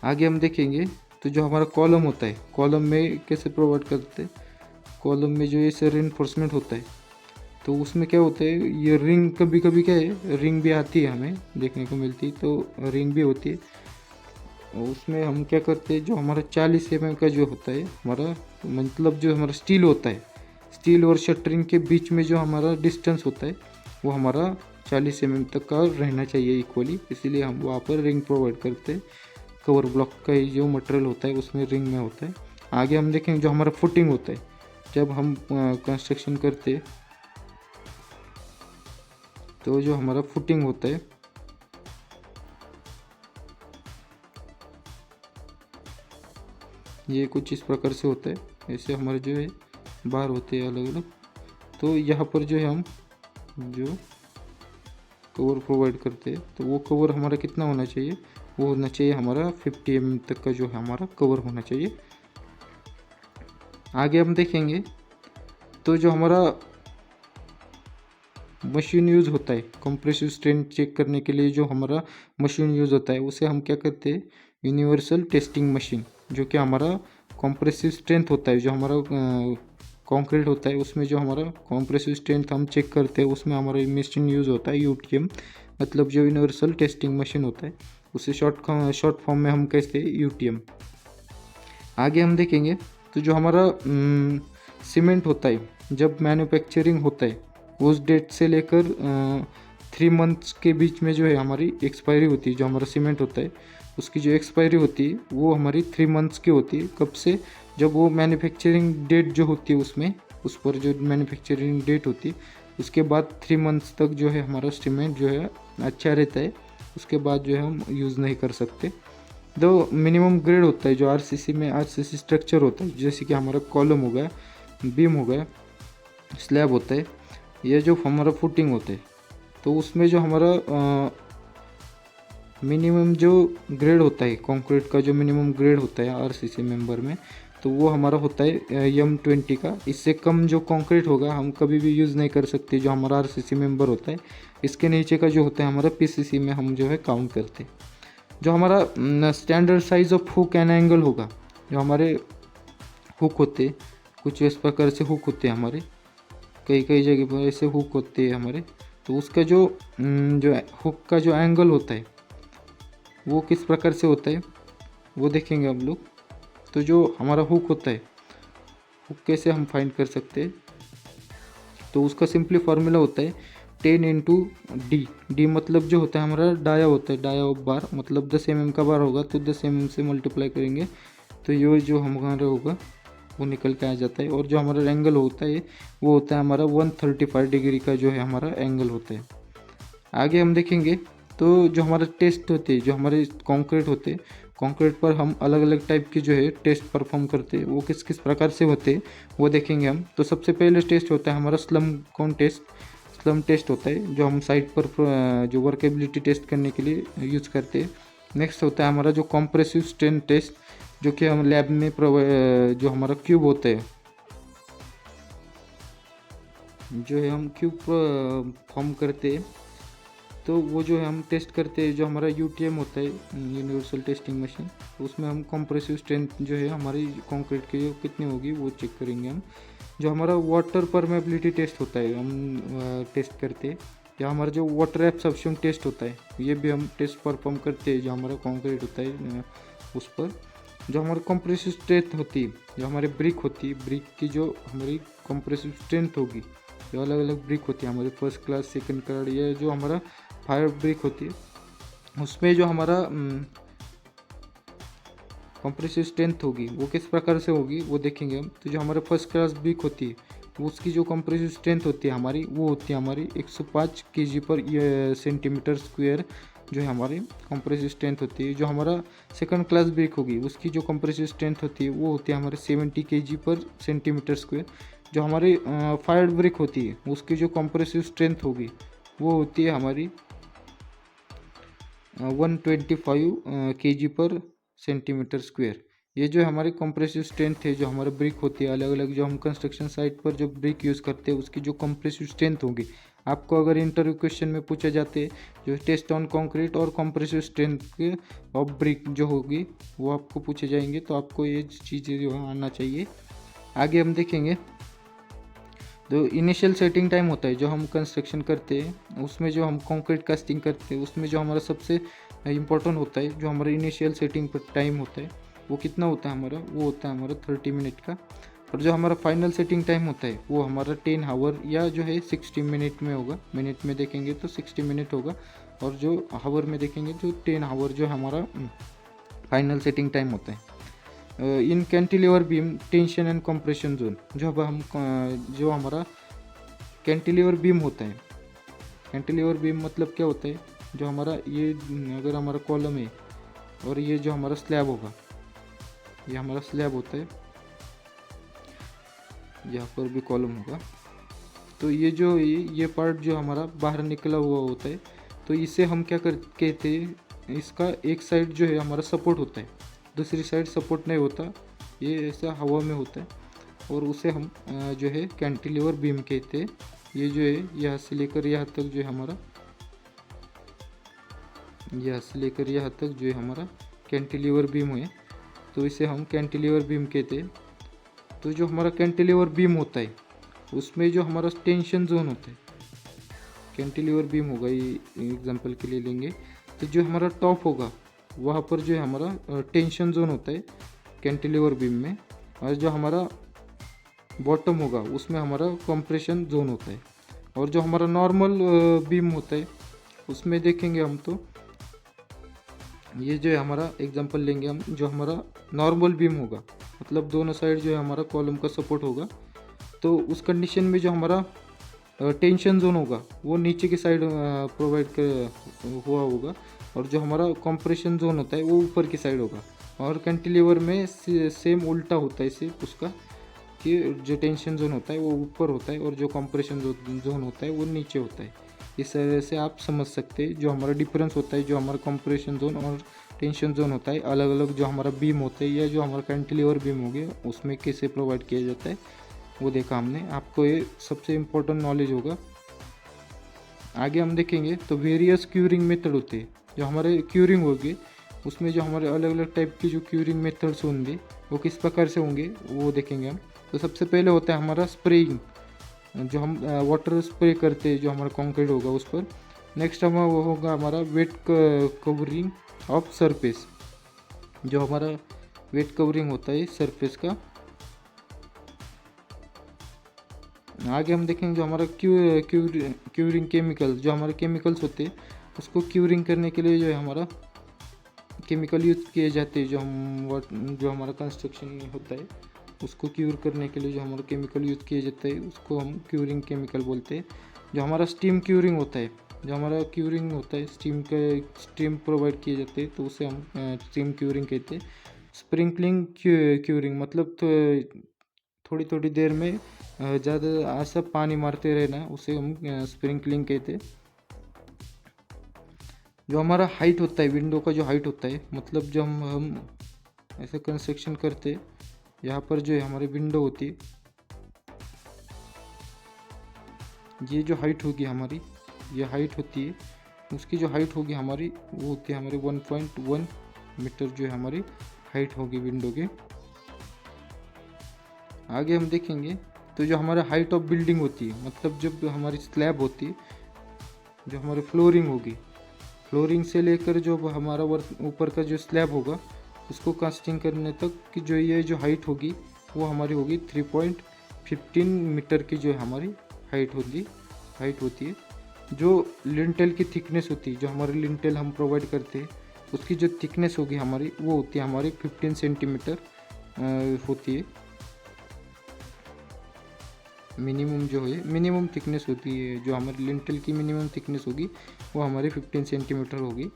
आगे हम देखेंगे तो जो हमारा कॉलम होता है, कॉलम में कैसे प्रोवाइड करते हैं, कॉलम में जो ये रेनफोर्समेंट होता है, तो उसमें क्या होता है, ये रिंग कभी कभी क्या है, रिंग भी आती है हमें देखने को मिलती है, तो रिंग भी होती है। और उसमें हम क्या करते हैं, जो हमारा 40 mm का जो होता है हमारा, मतलब जो हमारा स्टील होता है, स्टील और शटरिंग के बीच में जो हमारा डिस्टेंस होता है वो हमारा 40 mm तक का रहना चाहिए इक्वली, इसीलिए हम वहाँ पर रिंग प्रोवाइड करते हैं। कवर ब्लॉक का ही जो मटेरियल होता है उसमें रिंग में होता है। आगे हम देखेंगे जो हमारा फुटिंग होता है, जब हम कंस्ट्रक्शन करते हैं तो जो हमारा फुटिंग होता है, ये कुछ इस प्रकार से होता है। ऐसे हमारे जो है बार होते हैं अलग अलग। तो यहाँ पर जो है हम जो कवर प्रोवाइड करते हैं, तो वो कवर हमारा कितना होना चाहिए, वो होना चाहिए हमारा 50 mm तक का जो है हमारा कवर होना चाहिए। आगे हम देखेंगे तो जो हमारा मशीन यूज़ होता है, कंप्रेसिव स्ट्रेंथ चेक करने के लिए जो हमारा मशीन यूज़ होता है उसे हम क्या करते हैं, यूनिवर्सल टेस्टिंग मशीन, जो कि हमारा कंप्रेसिव स्ट्रेंथ होता है, जो हमारा कंक्रीट होता है उसमें जो हमारा कंप्रेसिव स्ट्रेंथ हम चेक करते हैं, उसमें हमारा मशीन यूज़ होता है यूटीएम, मतलब जो यूनिवर्सल टेस्टिंग मशीन होता है उसे शॉर्ट फॉर्म में हम कहते हैं यूटीएम। आगे हम देखेंगे तो जो हमारा सीमेंट होता है, जब मैन्युफैक्चरिंग होता है उस डेट से लेकर 3 मंथ्स के बीच में जो है हमारी एक्सपायरी होती है, जो हमारा सीमेंट होता है उसकी जो एक्सपायरी होती है वो हमारी 3 मंथ्स की होती है। कब से, जब वो मैन्युफैक्चरिंग डेट जो होती है उसमें, उस पर जो मैन्युफैक्चरिंग डेट होती है उसके बाद 3 मंथ्स तक जो है हमारा सीमेंट जो है अच्छा रहता है, उसके बाद जो है हम यूज़ नहीं कर सकते। दो मिनिमम ग्रेड होता है जो आरसीसी में, आरसीसी स्ट्रक्चर होता है, जैसे कि हमारा कॉलम हो गया, बीम हो गया, स्लैब होता है, ये जो हमारा फुटिंग होते हैं, तो उसमें जो हमारा मिनिमम जो ग्रेड होता है कंक्रीट का, जो मिनिमम ग्रेड होता है आरसीसी मेंबर में, तो वो हमारा होता है M20 का। इससे कम जो कंक्रीट होगा हम कभी भी यूज़ नहीं कर सकते, जो हमारा आरसीसी मेंबर होता है। इसके नीचे का जो होता है हमारा पीसीसी में हम जो है काउंट करते हैं। जो हमारा standard size of hook and angle होगा, जो हमारे हुक होते कुछ इस प्रकार से हुक होते हैं हमारे, कई कई जगह पर ऐसे हुक होते हैं हमारे, तो उसका जो हुक का जो एंगल होता है वो किस प्रकार से होता है वो देखेंगे हम लोग। तो जो हमारा हुक होता है, हुक कैसे हम फाइंड कर सकते हैं, तो उसका सिंपली फार्मूला होता है 10 इंटू डी मतलब जो होता है हमारा डाया होता है, डाया ऑफ बार, मतलब 10 mm का बार होगा तो 10 mm से मल्टीप्लाई करेंगे तो ये जो हमारा होगा वो निकल के आ जाता है। और जो हमारा एंगल होता है वो होता है हमारा 135 डिग्री का जो है हमारा एंगल होता है। आगे हम देखेंगे तो जो हमारा टेस्ट होते हैं, जो हमारे कंक्रीट होते हैं, कंक्रीट पर हम अलग अलग टाइप की जो है टेस्ट परफॉर्म करते हैं, वो किस किस प्रकार से होते हैं वो देखेंगे हम। तो सबसे पहले टेस्ट होता है हमारा स्लम कौन टेस्ट, स्लम टेस्ट होता है जो हम साइट पर जो वर्केबिलिटी टेस्ट करने के लिए यूज़ करते हैं। नेक्स्ट होता है हमारा जो कंप्रेसिव स्ट्रेंथ टेस्ट, जो कि हम लैब में जो हमारा क्यूब होता है, जो है हम क्यूब फॉर्म करते हैं, तो वो जो है हम टेस्ट करते हैं। जो हमारा यूटीएम होता है यूनिवर्सल टेस्टिंग मशीन, तो उसमें हम कंप्रेसिव स्ट्रेंथ जो है हमारी कंक्रीट की जो कितनी होगी वो चेक करेंगे हम। जो हमारा वाटर परमेबिलिटी टेस्ट होता है हम टेस्ट करते हैं, या हमारा जो वाटर एब्सॉर्प्शन टेस्ट होता है ये भी हम टेस्ट परफॉर्म करते हैं, जो हमारा कंक्रीट होता है उस पर। जो हमारी कंप्रेसिव स्ट्रेंथ होती है, जो हमारी ब्रिक होती है, ब्रिक की जो हमारी कंप्रेसिव स्ट्रेंथ होगी, जो अलग अलग ब्रिक होती है हमारी फर्स्ट क्लास, सेकंड क्लास, ये जो हमारा फायर ब्रिक होती है, उसमें जो हमारा कंप्रेसिव स्ट्रेंथ होगी वो किस प्रकार से होगी वो देखेंगे हम। तो जो हमारा फर्स्ट क्लास ब्रिक होती है उसकी जो कंप्रेसिव स्ट्रेंथ होती है हमारी, वो होती है हमारी 105 kg पर सेंटीमीटर स्क्वायर, जो है हमारी कंप्रेसिव स्ट्रेंथ होती है। जो हमारा सेकंड क्लास ब्रिक होगी उसकी जो कंप्रेसिव स्ट्रेंथ होती है वो होती है हमारे 70 kg पर सेंटीमीटर स्क्वायर। जो हमारी फायर ब्रिक होती है उसकी जो कंप्रेसिव स्ट्रेंथ होगी वो होती है हमारी 125 kg पर सेंटीमीटर स्क्वायर। ये जो हमारी कंप्रेसिव स्ट्रेंथ है, जो हमारे ब्रिक होती है अलग अलग, जो हम कंस्ट्रक्शन साइट पर जो ब्रिक यूज़ करते हैं उसकी जो कंप्रेसिव स्ट्रेंथ होगी आपको अगर इंटरव्यू क्वेश्चन में पूछे जाते जो टेस्ट ऑन कंक्रीट और कंप्रेसिव स्ट्रेंथ के ऑफ ब्रिक जो होगी वो आपको पूछे जाएंगे, तो आपको ये चीज़ें जो है आना चाहिए। आगे हम देखेंगे जो इनिशियल सेटिंग टाइम होता है, जो हम कंस्ट्रक्शन करते हैं उसमें, जो हम कंक्रीट कास्टिंग करते हैं उसमें जो हमारा सबसे इम्पोर्टेंट होता है, जो हमारा इनिशियल सेटिंग पर टाइम होता है वो कितना होता है हमारा, वो होता है हमारा 30 मिनट का। और जो हमारा फाइनल सेटिंग टाइम होता है वो हमारा 10 आवर या जो है 60 मिनट में होगा। मिनट में देखेंगे तो 60 मिनट होगा, और जो आवर में देखेंगे तो 10 आवर जो हमारा फाइनल सेटिंग टाइम होता है। In cantilever beam tension and compression zone, जो हमारा कैंटिलीवर बीम होता है, कैंटिलीवर बीम मतलब क्या होता है, जो हमारा ये अगर हमारा कॉलम है और ये जो हमारा स्लैब होगा, ये हमारा स्लैब होता है, यहाँ पर भी कॉलम होगा, तो ये जो ये पार्ट जो हमारा बाहर निकला हुआ होता है, तो इसे हम क्या कहते हैं, इसका एक साइड जो है हमारा सपोर्ट होता है, दूसरी साइड सपोर्ट नहीं होता, ये ऐसा हवा में होता है, और उसे हम जो है कैंटिलीवर बीम कहते हैं। ये जो है यहाँ से लेकर यहाँ तक जो है हमारा, यहाँ से लेकर यहाँ तक जो है हमारा कैंटिलीवर बीम है, तो इसे हम कैंटिलीवर बीम कहते हैं। तो जो हमारा कैंटिलीवर बीम होता है उसमें जो हमारा टेंशन जोन होता है, कैंटिलीवर बीम होगा, ये एग्जांपल के लिए लेंगे, तो जो हमारा टॉप होगा वहाँ पर जो है हमारा टेंशन जोन होता है कैंटिलीवर बीम में, और जो हमारा बॉटम होगा उसमें हमारा कंप्रेशन जोन होता है। और जो हमारा नॉर्मल बीम होता है उसमें देखेंगे हम, तो ये जो है हमारा एग्जांपल लेंगे हम, जो हमारा नॉर्मल बीम होगा मतलब दोनों साइड जो है हमारा कॉलम का सपोर्ट होगा, तो उस कंडीशन में जो हमारा टेंशन जोन होगा वो नीचे की साइड प्रोवाइड हुआ होगा, और जो हमारा कंप्रेशन जोन होता है वो ऊपर की साइड होगा। और कैंटिलीवर में सेम उल्टा होता है इसे उसका, कि जो टेंशन जोन होता है वो ऊपर होता है और जो कंप्रेशन जोन होता है वो नीचे होता है। इस तरह से आप समझ सकते हैं जो हमारा डिफरेंस होता है, जो हमारा कंप्रेशन जोन और टेंशन जोन होता है अलग अलग, जो हमारा बीम होता है या जो हमारा कैंटिलीवर बीम हो गया उसमें कैसे प्रोवाइड किया जाता है वो देखा हमने। आपको ये सबसे इम्पोर्टेंट नॉलेज होगा। आगे हम देखेंगे तो वेरियस क्यूरिंग मेथड होते हैं, जो हमारे क्यूरिंग होगी उसमें जो हमारे अलग अलग टाइप की जो क्यूरिंग मेथड्स होंगे वो किस प्रकार से होंगे वो देखेंगे हम। तो सबसे पहले होता है हमारा स्प्रेइंग, जो हम वाटर स्प्रे करते हैं जो हमारा कंक्रीट होगा उस पर। नेक्स्ट वो होगा हमारा वेट कवरिंग ऑफ सरफेस, जो हमारा वेट कवरिंग होता है सरफेस का। आगे हम देखेंगे जो हमारा क्यूरिंग केमिकल, जो हमारे केमिकल्स होते हैं उसको क्यूरिंग करने के लिए जो है हमारा केमिकल यूज किए जाते हैं, जो हमारा कंस्ट्रक्शन होता है उसको क्यूर करने के लिए जो हमारा केमिकल यूज किया जाता है उसको हम क्यूरिंग केमिकल बोलते हैं। जो हमारा स्टीम क्यूरिंग होता है, जो हमारा क्यूरिंग होता है स्टीम प्रोवाइड किए जाते हैं तो उसे हम स्टीम क्यूरिंग कहते हैं। स्प्रिंकलिंग क्यूरिंग मतलब थोड़ी थोड़ी देर में ज़्यादा ऐसा पानी मारते रहना, उसे हम स्प्रिंकलिंग कहते हैं। जो हमारा हाइट होता है, विंडो का जो हाइट होता है, मतलब जब हम ऐसा कंस्ट्रक्शन करते हैं, यहाँ पर जो है हमारी विंडो होती है, ये जो हाइट होगी हमारी, ये हाइट होती है, उसकी जो हाइट होगी हमारी वो होती है हमारी 1.1 मीटर जो है हमारी हाइट होगी विंडो के। आगे हम देखेंगे तो जो हमारा हाइट ऑफ बिल्डिंग होती है, मतलब जब हमारी स्लैब होती है, जो हमारी फ्लोरिंग होगी, फ्लोरिंग से लेकर जो हमारा ऊपर का जो स्लैब होगा उसको कास्टिंग करने तक की जो ये जो हाइट होगी वो हमारी होगी 3.15 मीटर की जो हमारी हाइट होती है। जो लिंटेल की थिकनेस होती है, जो हमारी लिंटेल हम प्रोवाइड करते हैं उसकी जो थिकनेस होगी हमारी वो होती है हमारी 15 सेंटीमीटर होती है। मिनिमम थिकनेस होती है, जो हमारी लिंटेल की मिनिमम थिकनेस होगी वो हमारी 15 सेंटीमीटर होगी।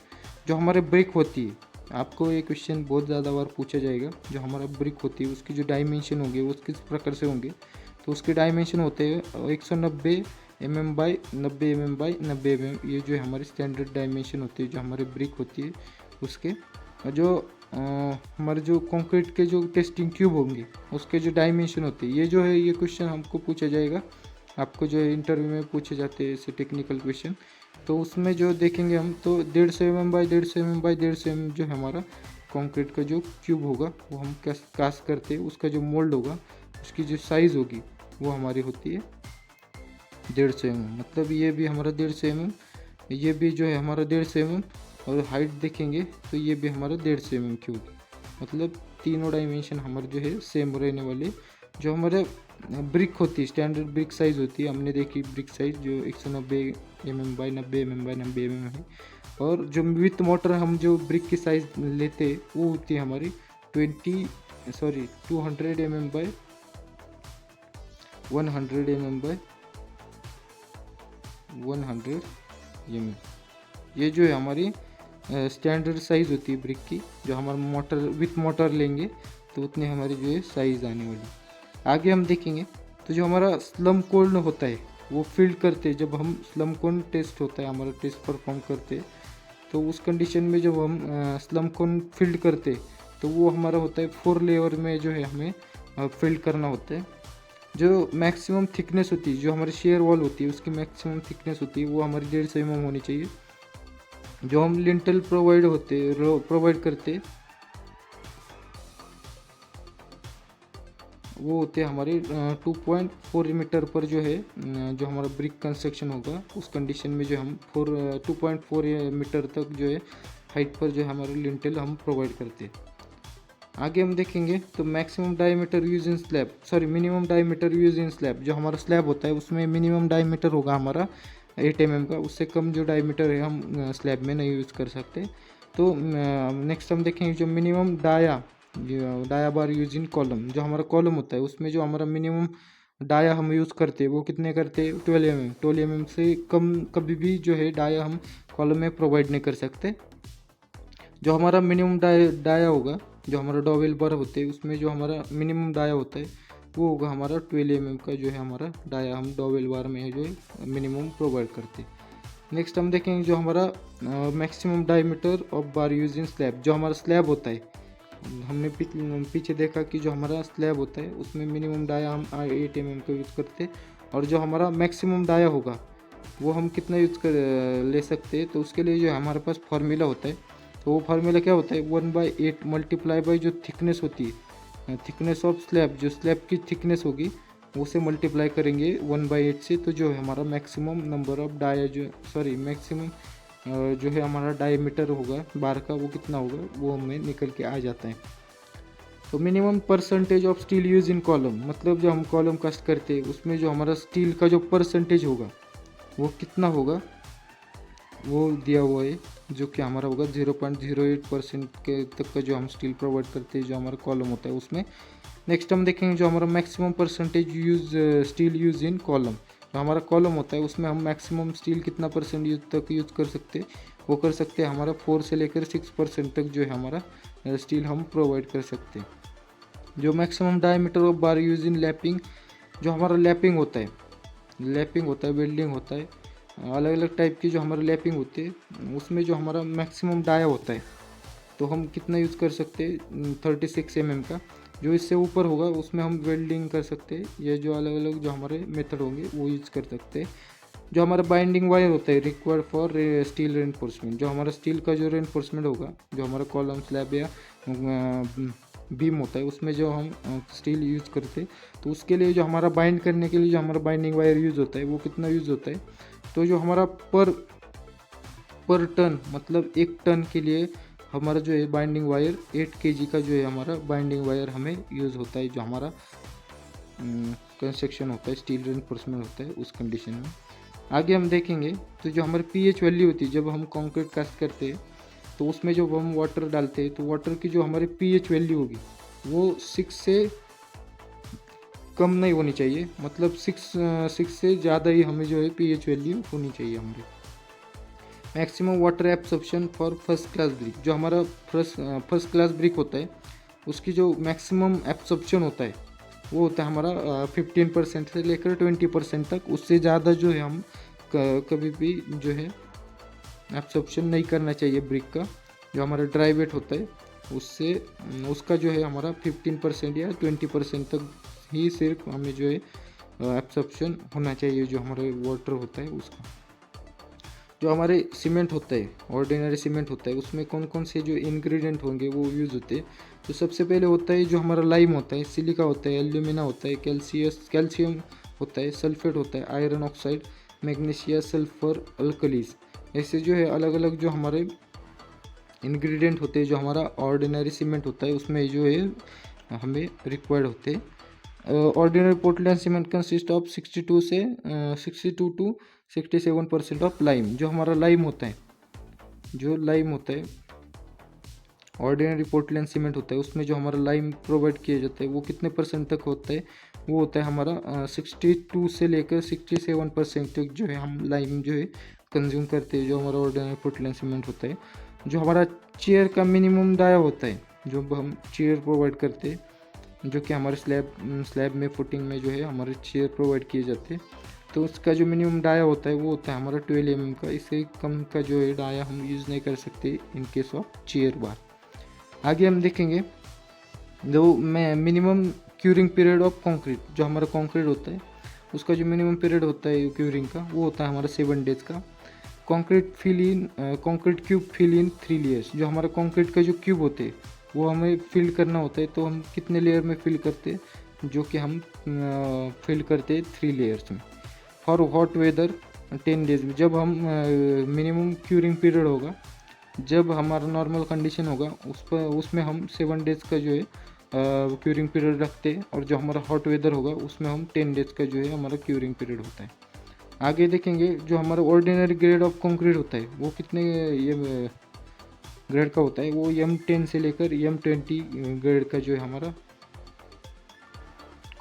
जो हमारे ब्रिक होती है, आपको ये क्वेश्चन बहुत ज़्यादा बार पूछा जाएगा, जो हमारा ब्रिक होती है उसकी जो डायमेंशन होंगे वो किस प्रकार से होंगे, तो उसके डायमेंशन होते हैं 190 mm by 90 mm by 90 mm, ये जो हमारी स्टैंडर्ड डायमेंशन होती है जो हमारी ब्रिक होती है उसके। जो हमारे जो कंक्रीट के जो टेस्टिंग ट्यूब होंगे उसके जो डायमेंशन होते हैं, ये जो है ये क्वेश्चन हमको पूछा जाएगा आपको जो है इंटरव्यू में पूछे जाते हैं ऐसे टेक्निकल क्वेश्चन, तो उसमें जो देखेंगे हम तो 150 mm by 150 mm by 150 mm जो है हमारा कंक्रीट का जो क्यूब होगा वो हम कास्ट करते हैं, उसका जो मोल्ड होगा उसकी जो साइज़ होगी वो हमारी होती है 150 mm। मतलब ये भी हमारा 150 mm, ये भी जो है हमारा 150 mm, और हाइट देखेंगे तो ये भी हमारा 150 mm क्यूब। मतलब तीनों डायमेंशन हमारे जो है सेम रहने वाले। जो हमारे ब्रिक होती है, स्टैंडर्ड ब्रिक साइज़ होती है, हमने देखी ब्रिक साइज़ जो 190 mm by 90 mm by 90 mm है। और जो विथ मोटर हम जो ब्रिक की साइज़ लेते हैं वो होती है हमारी 200 mm by 100 mm by 100 mm। ये जो है हमारी स्टैंडर्ड साइज़ होती है ब्रिक की। जो हमारा मोटर विथ मोटर लेंगे तो उतनी हमारी जो है साइज़ आने वाली। आगे हम देखेंगे तो जो हमारा स्लम कोन होता है वो फील्ड करते हैं। जब हम स्लम कोन टेस्ट होता है हमारा टेस्ट परफॉर्म करते हैं, तो उस कंडीशन में जब हम स्लम कोन फील्ड करते तो वो हमारा होता है 4 लेयर में जो है हमें फील्ड करना होता है। जो मैक्सिमम थिकनेस होती है, जो हमारी शेयर वॉल होती है उसकी मैक्सिमम थिकनेस होती है वो हमारी 150 mm होनी चाहिए। जो हम लिंटल प्रोवाइड करते वो होते हैं हमारे 2.4 मीटर पर जो है जो हमारा ब्रिक कंस्ट्रक्शन होगा उस कंडीशन में जो हम 2.4 मीटर तक जो है हाइट पर जो है हमारे लिंटल हम प्रोवाइड करते हैं। आगे हम देखेंगे तो maximum diameter use in slab, minimum diameter use in slab. जो हमारा स्लैब होता है उसमें मिनिमम डायमीटर होगा हमारा 8 mm का, उससे कम जो डायमीटर है हम स्लैब में नहीं यूज़ कर सकते। तो नेक्स्ट हम देखेंगे जो minimum dia bar use in column. जो हमारा कॉलम होता है उसमें जो हमारा मिनिमम डाया हम यूज़ करते हैं वो कितने करते हैं 12 mm से कम कभी भी जो है डाया हम कॉलम में प्रोवाइड नहीं कर सकते। जो हमारा मिनिमम डाया होगा, जो हमारा डॉवेल बार होते हैं उसमें जो हमारा मिनिमम डाया होता है वो होगा हमारा 12 mm का जो है हमारा डाया हम डॉवेल बार में जो है मिनिमम प्रोवाइड करते हैं। नेक्स्ट हम देखेंगे जो हमारा maximum diameter of bar use in slab. जो हमारा स्लैब होता है हमने पीछे देखा कि जो हमारा स्लैब होता है उसमें मिनिमम डाया हम 8 mm का यूज़ करते हैं, और जो हमारा मैक्सिमम डाया होगा वो हम कितना यूज़ कर ले सकते हैं। तो उसके लिए जो हमारे पास फार्मूला होता है, तो वो फार्मूला क्या होता है 1/8 मल्टीप्लाई बाई जो थिकनेस होती है, थिकनेस ऑफ स्लैब, जो स्लैब की थिकनेस होगी उसे मल्टीप्लाई करेंगे 1/8 से, तो जो है हमारा मैक्सिमम नंबर ऑफ मैक्सिमम जो है हमारा डायमीटर होगा बार का वो कितना होगा वो हमें निकल के आ जाता है। तो minimum percentage of steel use in column, मतलब जो हम कॉलम कास्ट करते हैं उसमें जो हमारा स्टील का जो परसेंटेज होगा वो कितना होगा वो दिया हुआ है, जो कि हमारा होगा 0.08% के तक का जो हम स्टील प्रोवाइड करते हैं जो हमारा कॉलम होता है उसमें। नेक्स्ट हम देखेंगे जो हमारा maximum percentage steel use in column. जो हमारा कॉलम होता है उसमें हम मैक्सिमम स्टील कितना परसेंट तक यूज़ कर सकते हैं, वो कर सकते हैं हमारा 4 से लेकर 6% तक जो है हमारा स्टील हम प्रोवाइड कर सकते हैं। जो maximum diameter of bar use in lapping. जो हमारा लैपिंग होता है वेल्डिंग होता है, अलग अलग टाइप की जो हमारा लैपिंग होती है उसमें जो हमारा मैक्सिमम डाया होता है तो हम कितना यूज़ कर सकते हैं 36 mm का। जो इससे ऊपर होगा उसमें हम वेल्डिंग कर सकते हैं, ये जो अलग अलग जो हमारे मेथड होंगे वो यूज़ कर सकते हैं। जो हमारा बाइंडिंग वायर होता है रिक्वायर्ड फॉर स्टील रेनफोर्समेंट। जो हमारा स्टील का जो रेनफोर्समेंट होगा, जो हमारा कॉलम स्लैब या बीम होता है उसमें जो हम स्टील यूज़ करते हैं, तो उसके लिए जो हमारा बाइंड करने के लिए जो हमारा बाइंडिंग वायर यूज़ होता है वो कितना यूज़ होता है, तो जो हमारा पर टन मतलब 1 टन के लिए हमारा जो है बाइंडिंग वायर 8 kg का जो है हमारा बाइंडिंग वायर हमें यूज़ होता है। जो हमारा कंस्ट्रक्शन होता है स्टील रेनफोर्समेंट होता है उस कंडीशन में। आगे हम देखेंगे तो जो हमारी pH वैल्यू होती है, जब हम कंक्रीट कास्ट करते हैं तो उसमें जब हम वाटर डालते हैं तो वाटर की जो हमारी pH वैल्यू होगी वो 6 से कम नहीं होनी चाहिए, मतलब 6 से ज़्यादा ही हमें जो है pH वैल्यू होनी चाहिए हमारी। Maximum water absorption for first class brick. जो हमारा फर्स्ट क्लास ब्रिक होता है उसकी जो मैक्सिमम एब्सॉर्प्शन होता है वो होता है हमारा 15% से लेकर 20% तक। उससे ज़्यादा जो है हम कभी भी जो है एब्सॉर्प्शन नहीं करना चाहिए ब्रिक का। जो हमारा ड्राई वेट होता है उसका जो है हमारा 15% या 20% तक ही सिर्फ हमें जो है एब्सॉर्प्शन होना चाहिए जो हमारे वाटर होता है उसका। जो हमारे सीमेंट होता है, ऑर्डिनरी सीमेंट होता है, उसमें कौन कौन से जो इंग्रेडिएंट होंगे वो यूज़ होते हैं। तो सबसे पहले होता है जो हमारा लाइम होता है, सिलिका होता है, एल्यूमिना होता है, कैल्शियम होता है, सल्फेट होता है, iron oxide, magnesia, sulphur, alkalis. ऐसे जो है अलग अलग जो हमारे इंग्रेडिएंट होते हैं जो हमारा ऑर्डिनरी सीमेंट होता है उसमें जो है हमें रिक्वायर्ड होते हैं। Ordinary Portland cement consist of 62 to 67% of lime. जो हमारा लाइम होता है, जो लाइम होता है ऑर्डिनरी पोर्टलैंड सीमेंट होता है उसमें जो हमारा लाइम प्रोवाइड किया जाता है वो कितने परसेंट तक होता है, वो होता है हमारा 62 से लेकर 67% तक जो है हम लाइम जो है कंज्यूम करते हैं जो हमारा ऑर्डिनरी पोर्टलैंड सीमेंट होता है। जो हमारा चेयर का मिनिमम डाया होता है, जो हम चेयर प्रोवाइड करते हैं, जो कि हमारे स्लैब में फुटिंग में जो है हमारे चेयर प्रोवाइड किए जाते हैं, तो उसका जो मिनिमम डाया होता है वो होता है हमारा 12 mm का। इससे कम का जो है डाया हम यूज़ नहीं कर सकते इन केस ऑफ चेयर बार। आगे हम देखेंगे जो minimum curing period of concrete. जो हमारा कंक्रीट होता है उसका जो मिनिमम पीरियड होता है क्यूरिंग का वो होता है हमारा 7 days का। Concrete cube fill in 3 layers। जो हमारा कंक्रीट का जो क्यूब होते हैं वो हमें फिल करना होता है, तो हम कितने लेयर में फिल करते हैं, जो कि हम फिल करते हैं 3 layers में। फॉर हॉट वेदर 10 days में। जब हम मिनिमम क्यूरिंग पीरियड होगा, जब हमारा नॉर्मल कंडीशन होगा उसमें हम 7 days का जो है क्यूरिंग पीरियड रखते हैं, और जो हमारा हॉट वेदर होगा उसमें हम 10 days का जो है हमारा क्यूरिंग पीरियड होता है। आगे देखेंगे जो हमारा ऑर्डिनरी ग्रेड ऑफ कंक्रीट होता है वो कितने ये ग्रेड का होता है, वो M10 से लेकर M20 ग्रेड का जो है हमारा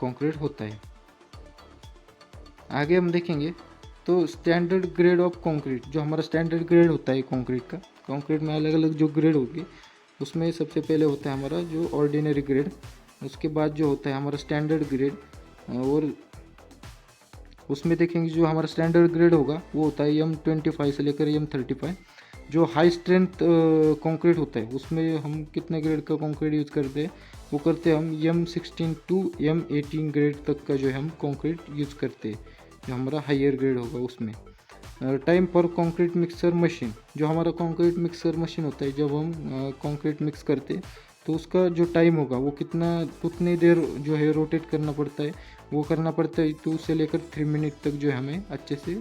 कंक्रीट होता है। आगे हम देखेंगे तो स्टैंडर्ड ग्रेड ऑफ कंक्रीट। जो हमारा स्टैंडर्ड ग्रेड होता है कंक्रीट का, कंक्रीट में अलग अलग जो ग्रेड होगी उसमें सबसे पहले होता है हमारा जो ऑर्डिनरी ग्रेड, उसके बाद जो होता है हमारा स्टैंडर्ड ग्रेड, और उसमें देखेंगे जो हमारा स्टैंडर्ड ग्रेड होगा वो होता है M25 से लेकर M35। जो हाई स्ट्रेंथ कंक्रीट होता है उसमें हम कितने ग्रेड का कंक्रीट यूज़ करते हैं, वो करते हैं हम M16 टू M18 ग्रेड तक का जो है हम कंक्रीट यूज़ करते हैं, जो हमारा हायर ग्रेड होगा उसमें। Time for concrete mixer machine. जो हमारा कंक्रीट मिक्सर मशीन होता है, जब हम कंक्रीट मिक्स करते हैं तो उसका जो टाइम होगा वो कितनी देर जो है रोटेट करना पड़ता है, वो करना पड़ता है 2 से लेकर 3 मिनट तक जो है हमें अच्छे से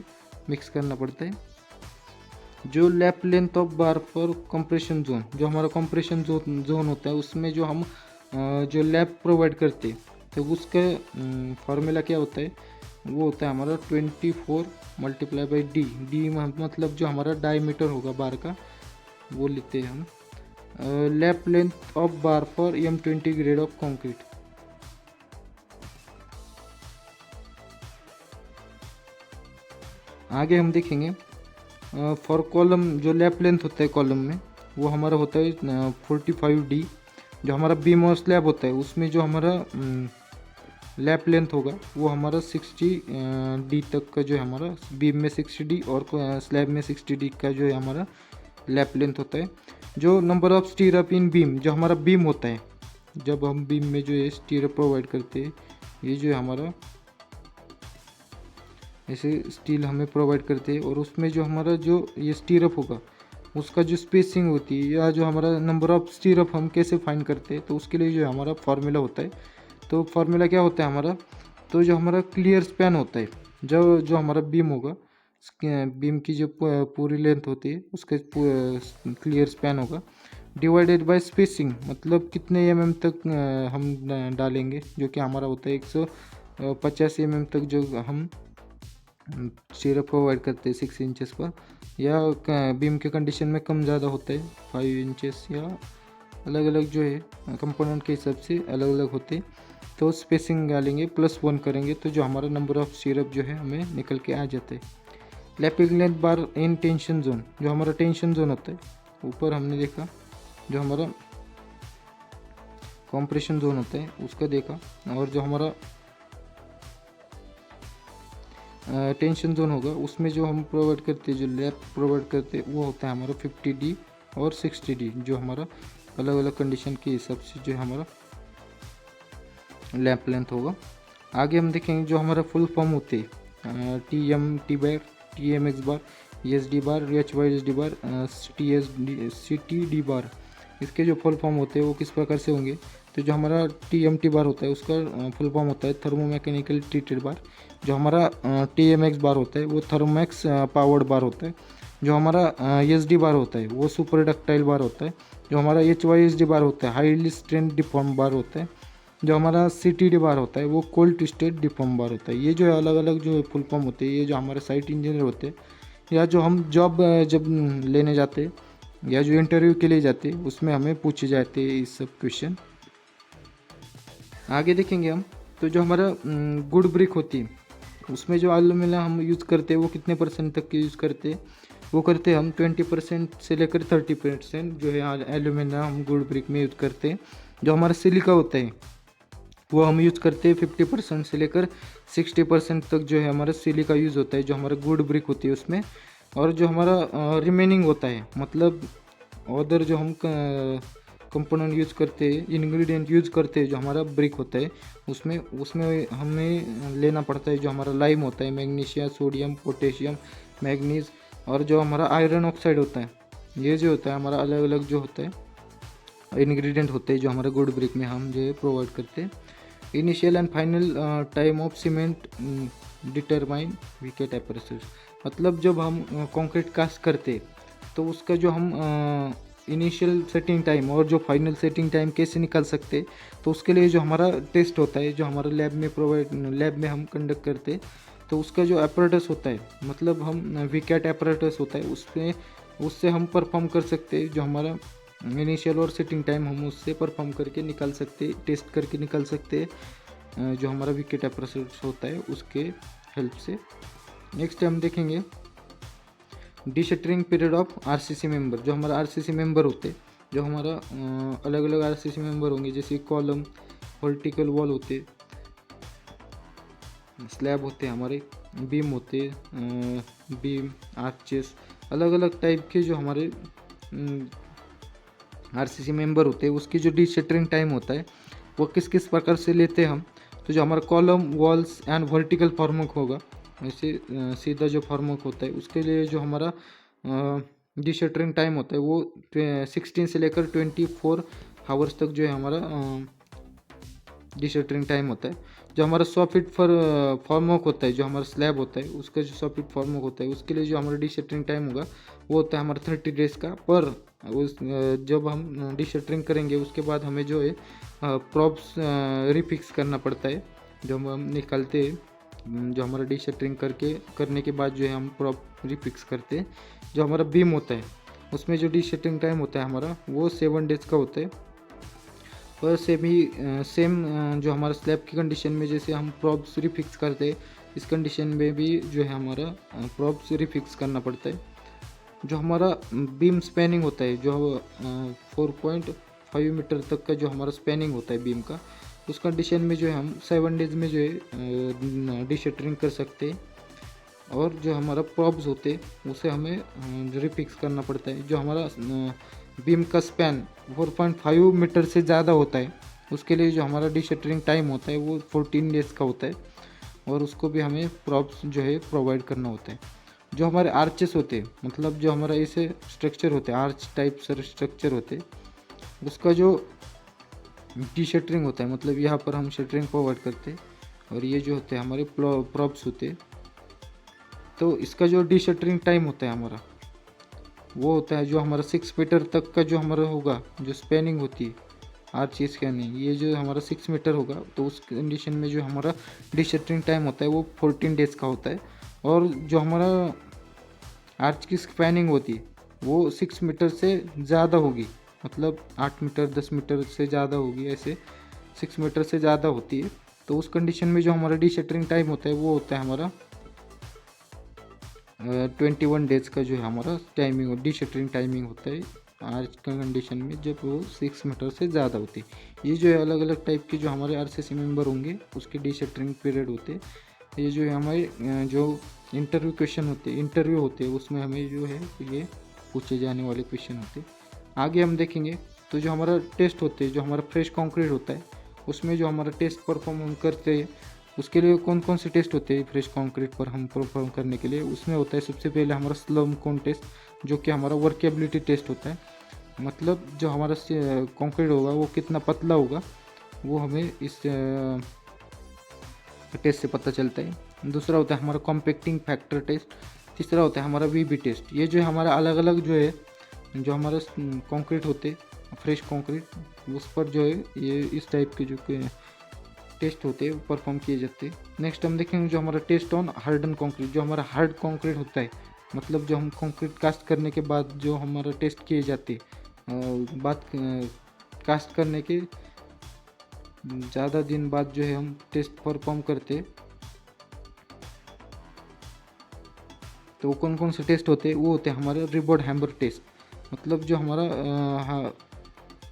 मिक्स करना पड़ता है। जो lap length of bar for compression zone. जो हमारा कंप्रेशन जोन होता है उसमें जो हम जो लैप प्रोवाइड करते हैं तो उसका फार्मूला क्या होता है, वो होता है हमारा 24 मल्टीप्लाई बाई डी मतलब जो हमारा डायमीटर होगा बार का वो लेते हैं हम। Lap length of bar for M20 grade of concrete. आगे हम देखेंगे फॉर कॉलम। जो लैप लेंथ होता है कॉलम में वो हमारा होता है 45D। जो हमारा बीम और स्लैब होता है उसमें जो हमारा लैप लेंथ होगा वो हमारा 60D तक का जो है हमारा बीम में 60D और स्लैब में 60D का जो है हमारा लैप लेंथ होता है। जो नंबर ऑफ स्टीरअप इन बीम। जो हमारा बीम होता है, जब हम बीम में जो है स्टीरअप प्रोवाइड करते हैं, ये जो है हमारा ऐसे स्टील हमें प्रोवाइड करते हैं, और उसमें जो हमारा जो ये स्टीरअप होगा उसका जो स्पेसिंग होती है या जो हमारा नंबर ऑफ स्टीरअप हम कैसे फाइंड करते हैं, तो उसके लिए जो हमारा फार्मूला होता है। तो फार्मूला क्या होता है हमारा, तो जो हमारा क्लियर स्पैन होता है, जो हमारा बीम होगा, बीम की जो पूरी लेंथ होती है उसका क्लियर स्पैन होगा, डिवाइडेड बाय स्पेसिंग, मतलब कितने mm तक हम डालेंगे, जो कि हमारा होता है 150 mm तक जो हम स्टीरअप प्रोवाइड करते हैं 6 इंचेस पर, या बीम के कंडीशन में कम ज़्यादा होता है 5 इंचेस, या अलग अलग जो है कंपोनेंट के हिसाब से अलग अलग होते हैं। तो स्पेसिंग डालेंगे +1 करेंगे तो जो हमारा नंबर ऑफ स्टीरअप जो है हमें निकल के आ जाता है। Lapping length bar in tension zone. जो हमारा टेंशन जोन होता है, ऊपर हमने देखा जो हमारा कंप्रेशन जोन होता है उसका देखा, और जो हमारा टेंशन जोन होगा उसमें जो हम प्रोवाइड करते हैं, जो लैप प्रोवाइड करते हैं वो होता है हमारा 50D और 60D, जो हमारा अलग अलग कंडीशन के हिसाब से जो हमारा लैप लेंथ होगा। आगे हम देखेंगे जो हमारा फुल फॉर्म होते हैं T M T bar, T M X bar, E S D bar, H Y S D bar, C T D bar, इसके जो फुल फॉर्म होते हैं वो किस प्रकार से होंगे। तो जो हमारा टी एम टी बार होता है उसका फुल फॉर्म होता है थर्मोमैकेनिकल ट्रीटेड बार। जो हमारा टी एम एक्स बार होता है वो थर्मोमैक्स पावर्ड बार होता है। जो हमारा एस डी बार होता है वो सुपर डक्टाइल बार होता है। जो हमारा H Y S D bar होता है हाईली स्ट्रेंथ डिफॉर्म बार होता है। जो हमारा सी टी डी बार होता है वो कोल्ड ट्विस्टेड डिफॉर्म बार होता है। ये जो है अलग अलग जो फुल फॉर्म होते हैं, ये जो हमारे साइट इंजीनियर होते हैं या जो हम जॉब जब लेने जाते हैं या जो इंटरव्यू के लिए जाते हैं उसमें हमें पूछे जाते हैं इस सब क्वेश्चन। आगे देखेंगे हम तो जो हमारा गुड ब्रिक होती है उसमें जो एल्यूमिनियम हम यूज़ करते हैं वो कितने परसेंट तक की यूज़ करते हैं, वो करते हैं हम 20% से लेकर 30% जो है एल्यूमिनियम हम गुड ब्रिक में यूज़ करते हैं। जो हमारा सिलिका होता है वो हम यूज़ करते हैं 50% से लेकर 60% तक जो है हमारा सिलिका यूज़ होता है जो हमारा गुड ब्रिक होती है उसमें। और जो हमारा रिमेनिंग होता है मतलब अदर जो हम कंपोनेंट यूज़ करते हैं, इंग्रेडिएंट यूज़ करते हैं जो हमारा ब्रिक होता है उसमें उसमें हमें लेना पड़ता है जो हमारा लाइम होता है, मैग्नीशियम, सोडियम, पोटेशियम, मैग्नीज और जो हमारा आयरन ऑक्साइड होता है। ये जो होता है हमारा अलग अलग जो होता है इंग्रेडिएंट होते हैं जो हमारा गुड ब्रिक में हम जो है प्रोवाइड करते हैं। Initial and final time of cement determine Vicat apparatus, मतलब जब हम कंक्रीट कास्ट करते तो उसका जो हम इनिशियल सेटिंग टाइम और जो फाइनल सेटिंग टाइम कैसे निकाल सकते, तो उसके लिए जो हमारा टेस्ट होता है जो हमारा लैब में हम कंडक्ट करते तो उसका जो एपरेटस होता है मतलब हम वीकेट एपरेटस होता है उससे हम परफॉर्म कर सकते हैं। जो हमारा इनिशियल और सेटिंग टाइम हम उससे परफॉर्म करके निकाल सकते, टेस्ट करके निकाल सकते जो हमारा वीकेट एपरेटस होता है उसके हेल्प से। नेक्स्ट हम देखेंगे डिशटरिंग पीरियड ऑफ आरसीसी मेंबर। जो हमारा आरसीसी मेंबर होते जो हमारा अलग अलग आरसीसी मेंबर होंगे जैसे कॉलम, वर्टिकल वॉल होते, स्लैब होते हमारे, बीम होते, बीम, आर्चेस, अलग अलग टाइप के जो हमारे आरसीसी मेंबर होते हैं उसकी जो डिशटरिंग टाइम होता है वो किस किस प्रकार से लेते हैं हम। तो जो हमारा column, walls and vertical formwork होगा वैसे सीधा जो फॉर्मवर्क होता है उसके लिए जो हमारा डिशटरिंग टाइम होता है वो 16 से लेकर 24 आवर्स तक जो है हमारा डिशटरिंग टाइम होता है। जो हमारा 100 फीट फॉर्मवर्क होता है जो हमारा स्लैब होता है उसका जो 100 फीट फॉर्मवर्क होता है उसके लिए जो हमारा डिशटरिंग टाइम होगा वो होता है हमारा 30 डेज़ का। पर उस जब हम डिशटरिंग करेंगे उसके बाद हमें जो है प्रॉप्स रिफिक्स करना पड़ता है जो हम निकालते हैं। जो हमारा डिशटरिंग करने के बाद जो है हम प्रॉप रिफिक्स करते हैं। जो हमारा बीम होता है उसमें जो डिशटरिंग टाइम होता है हमारा वो 7 डेज़ का होता है। पर सेम जो हमारा स्लैब की कंडीशन में जैसे हम प्रॉप्स रिफिक्स करते हैं इस कंडीशन में भी जो है हमारा प्रॉप्स रिफिक्स करना पड़ता है। जो हमारा बीम स्पैनिंग होता है जो 4.5 मीटर तक का जो हमारा स्पैनिंग होता है बीम का उस कंडीशन में जो है हम 7 डेज़ में जो है डिशटरिंग कर सकते हैं। और जो हमारा प्रॉप्स होते हैं उसे हमें रिफिक्स करना पड़ता है। जो हमारा बीम का स्पैन 4.5 मीटर से ज़्यादा होता है उसके लिए जो हमारा डिशटरिंग टाइम होता है वो 14 डेज़ का होता है और उसको भी हमें प्रॉप्स जो है प्रोवाइड करना होता है। जो हमारे आर्चेस होते हैं मतलब जो हमारा ऐसे स्ट्रक्चर होते हैं आर्च टाइप स्ट्रक्चर होते हैं उसका जो डिशटरिंग होता है मतलब यहाँ पर हम शटरिंग प्रोवाइड करते हैं और ये जो होते हैं हमारे प्रॉप्स होते हैं। तो इसका जो डिशटरिंग टाइम होता है हमारा वो होता है जो हमारा 6 मीटर तक का जो हमारा होगा जो स्पैनिंग होती है आर्च स्कैनिंग ये जो हमारा 6 मीटर होगा तो उस कंडीशन में जो हमारा डिशटरिंग टाइम होता है वो 14 डेज़ का होता है। और जो हमारा आर्च की स्पैनिंग होती है वो 6 मीटर से ज़्यादा होगी मतलब 8 मीटर 10 मीटर से ज़्यादा होगी, ऐसे 6 मीटर से ज़्यादा होती है। तो उस कंडीशन में जो हमारा डिशटरिंग टाइम होता है वो होता है हमारा 21 डेज़ का जो है हमारा टाइमिंग डिशटरिंग टाइमिंग होता है आर्च का कंडीशन में जब वो 6 मीटर से ज़्यादा होती है। ये जो है अलग अलग टाइप के जो हमारे आरसीसी मेंबर होंगे उसके डिशटरिंग पीरियड होते हैं। ये जो है हमारे जो इंटरव्यू होते हैं उसमें हमें जो है ये पूछे जाने वाले क्वेश्चन होते हैं। आगे हम देखेंगे तो जो हमारा टेस्ट होते हैं जो हमारा फ्रेश कंक्रीट होता है उसमें जो हमारा टेस्ट परफॉर्म हम करते हैं उसके लिए कौन कौन से टेस्ट होते हैं फ्रेश कंक्रीट पर हम परफॉर्म करने के लिए? उसमें होता है सबसे पहले हमारा स्लम कोन टेस्ट, जो कि हमारा वर्केबिलिटी टेस्ट होता है। मतलब जो हमारा कंक्रीट होगा वो कितना पतला होगा वो हमें इस टेस्ट से पता चलता है। दूसरा होता है हमारा कॉम्पैक्टिंग फैक्टर टेस्ट। तीसरा होता है हमारा वीबी टेस्ट। ये जो है हमारा अलग अलग जो है, जो हमारा कंक्रीट होते फ्रेश कंक्रीट, उस पर जो है ये इस टाइप के जो टेस्ट होते हैं वो परफॉर्म किए जाते हैं। नेक्स्ट हम देखेंगे जो हमारा टेस्ट ऑन हार्डन कंक्रीट। जो हमारा हार्ड कंक्रीट होता है, मतलब जो हम कंक्रीट कास्ट करने के बाद जो हमारा टेस्ट किए जाते बाद कास्ट करने के ज़्यादा दिन बाद जो है हम टेस्ट परफॉर्म करते, तो कौन कौन से टेस्ट होते हैं? वो होते हैं हमारे रिबोर्ड हैमर टेस्ट। मतलब जो हमारा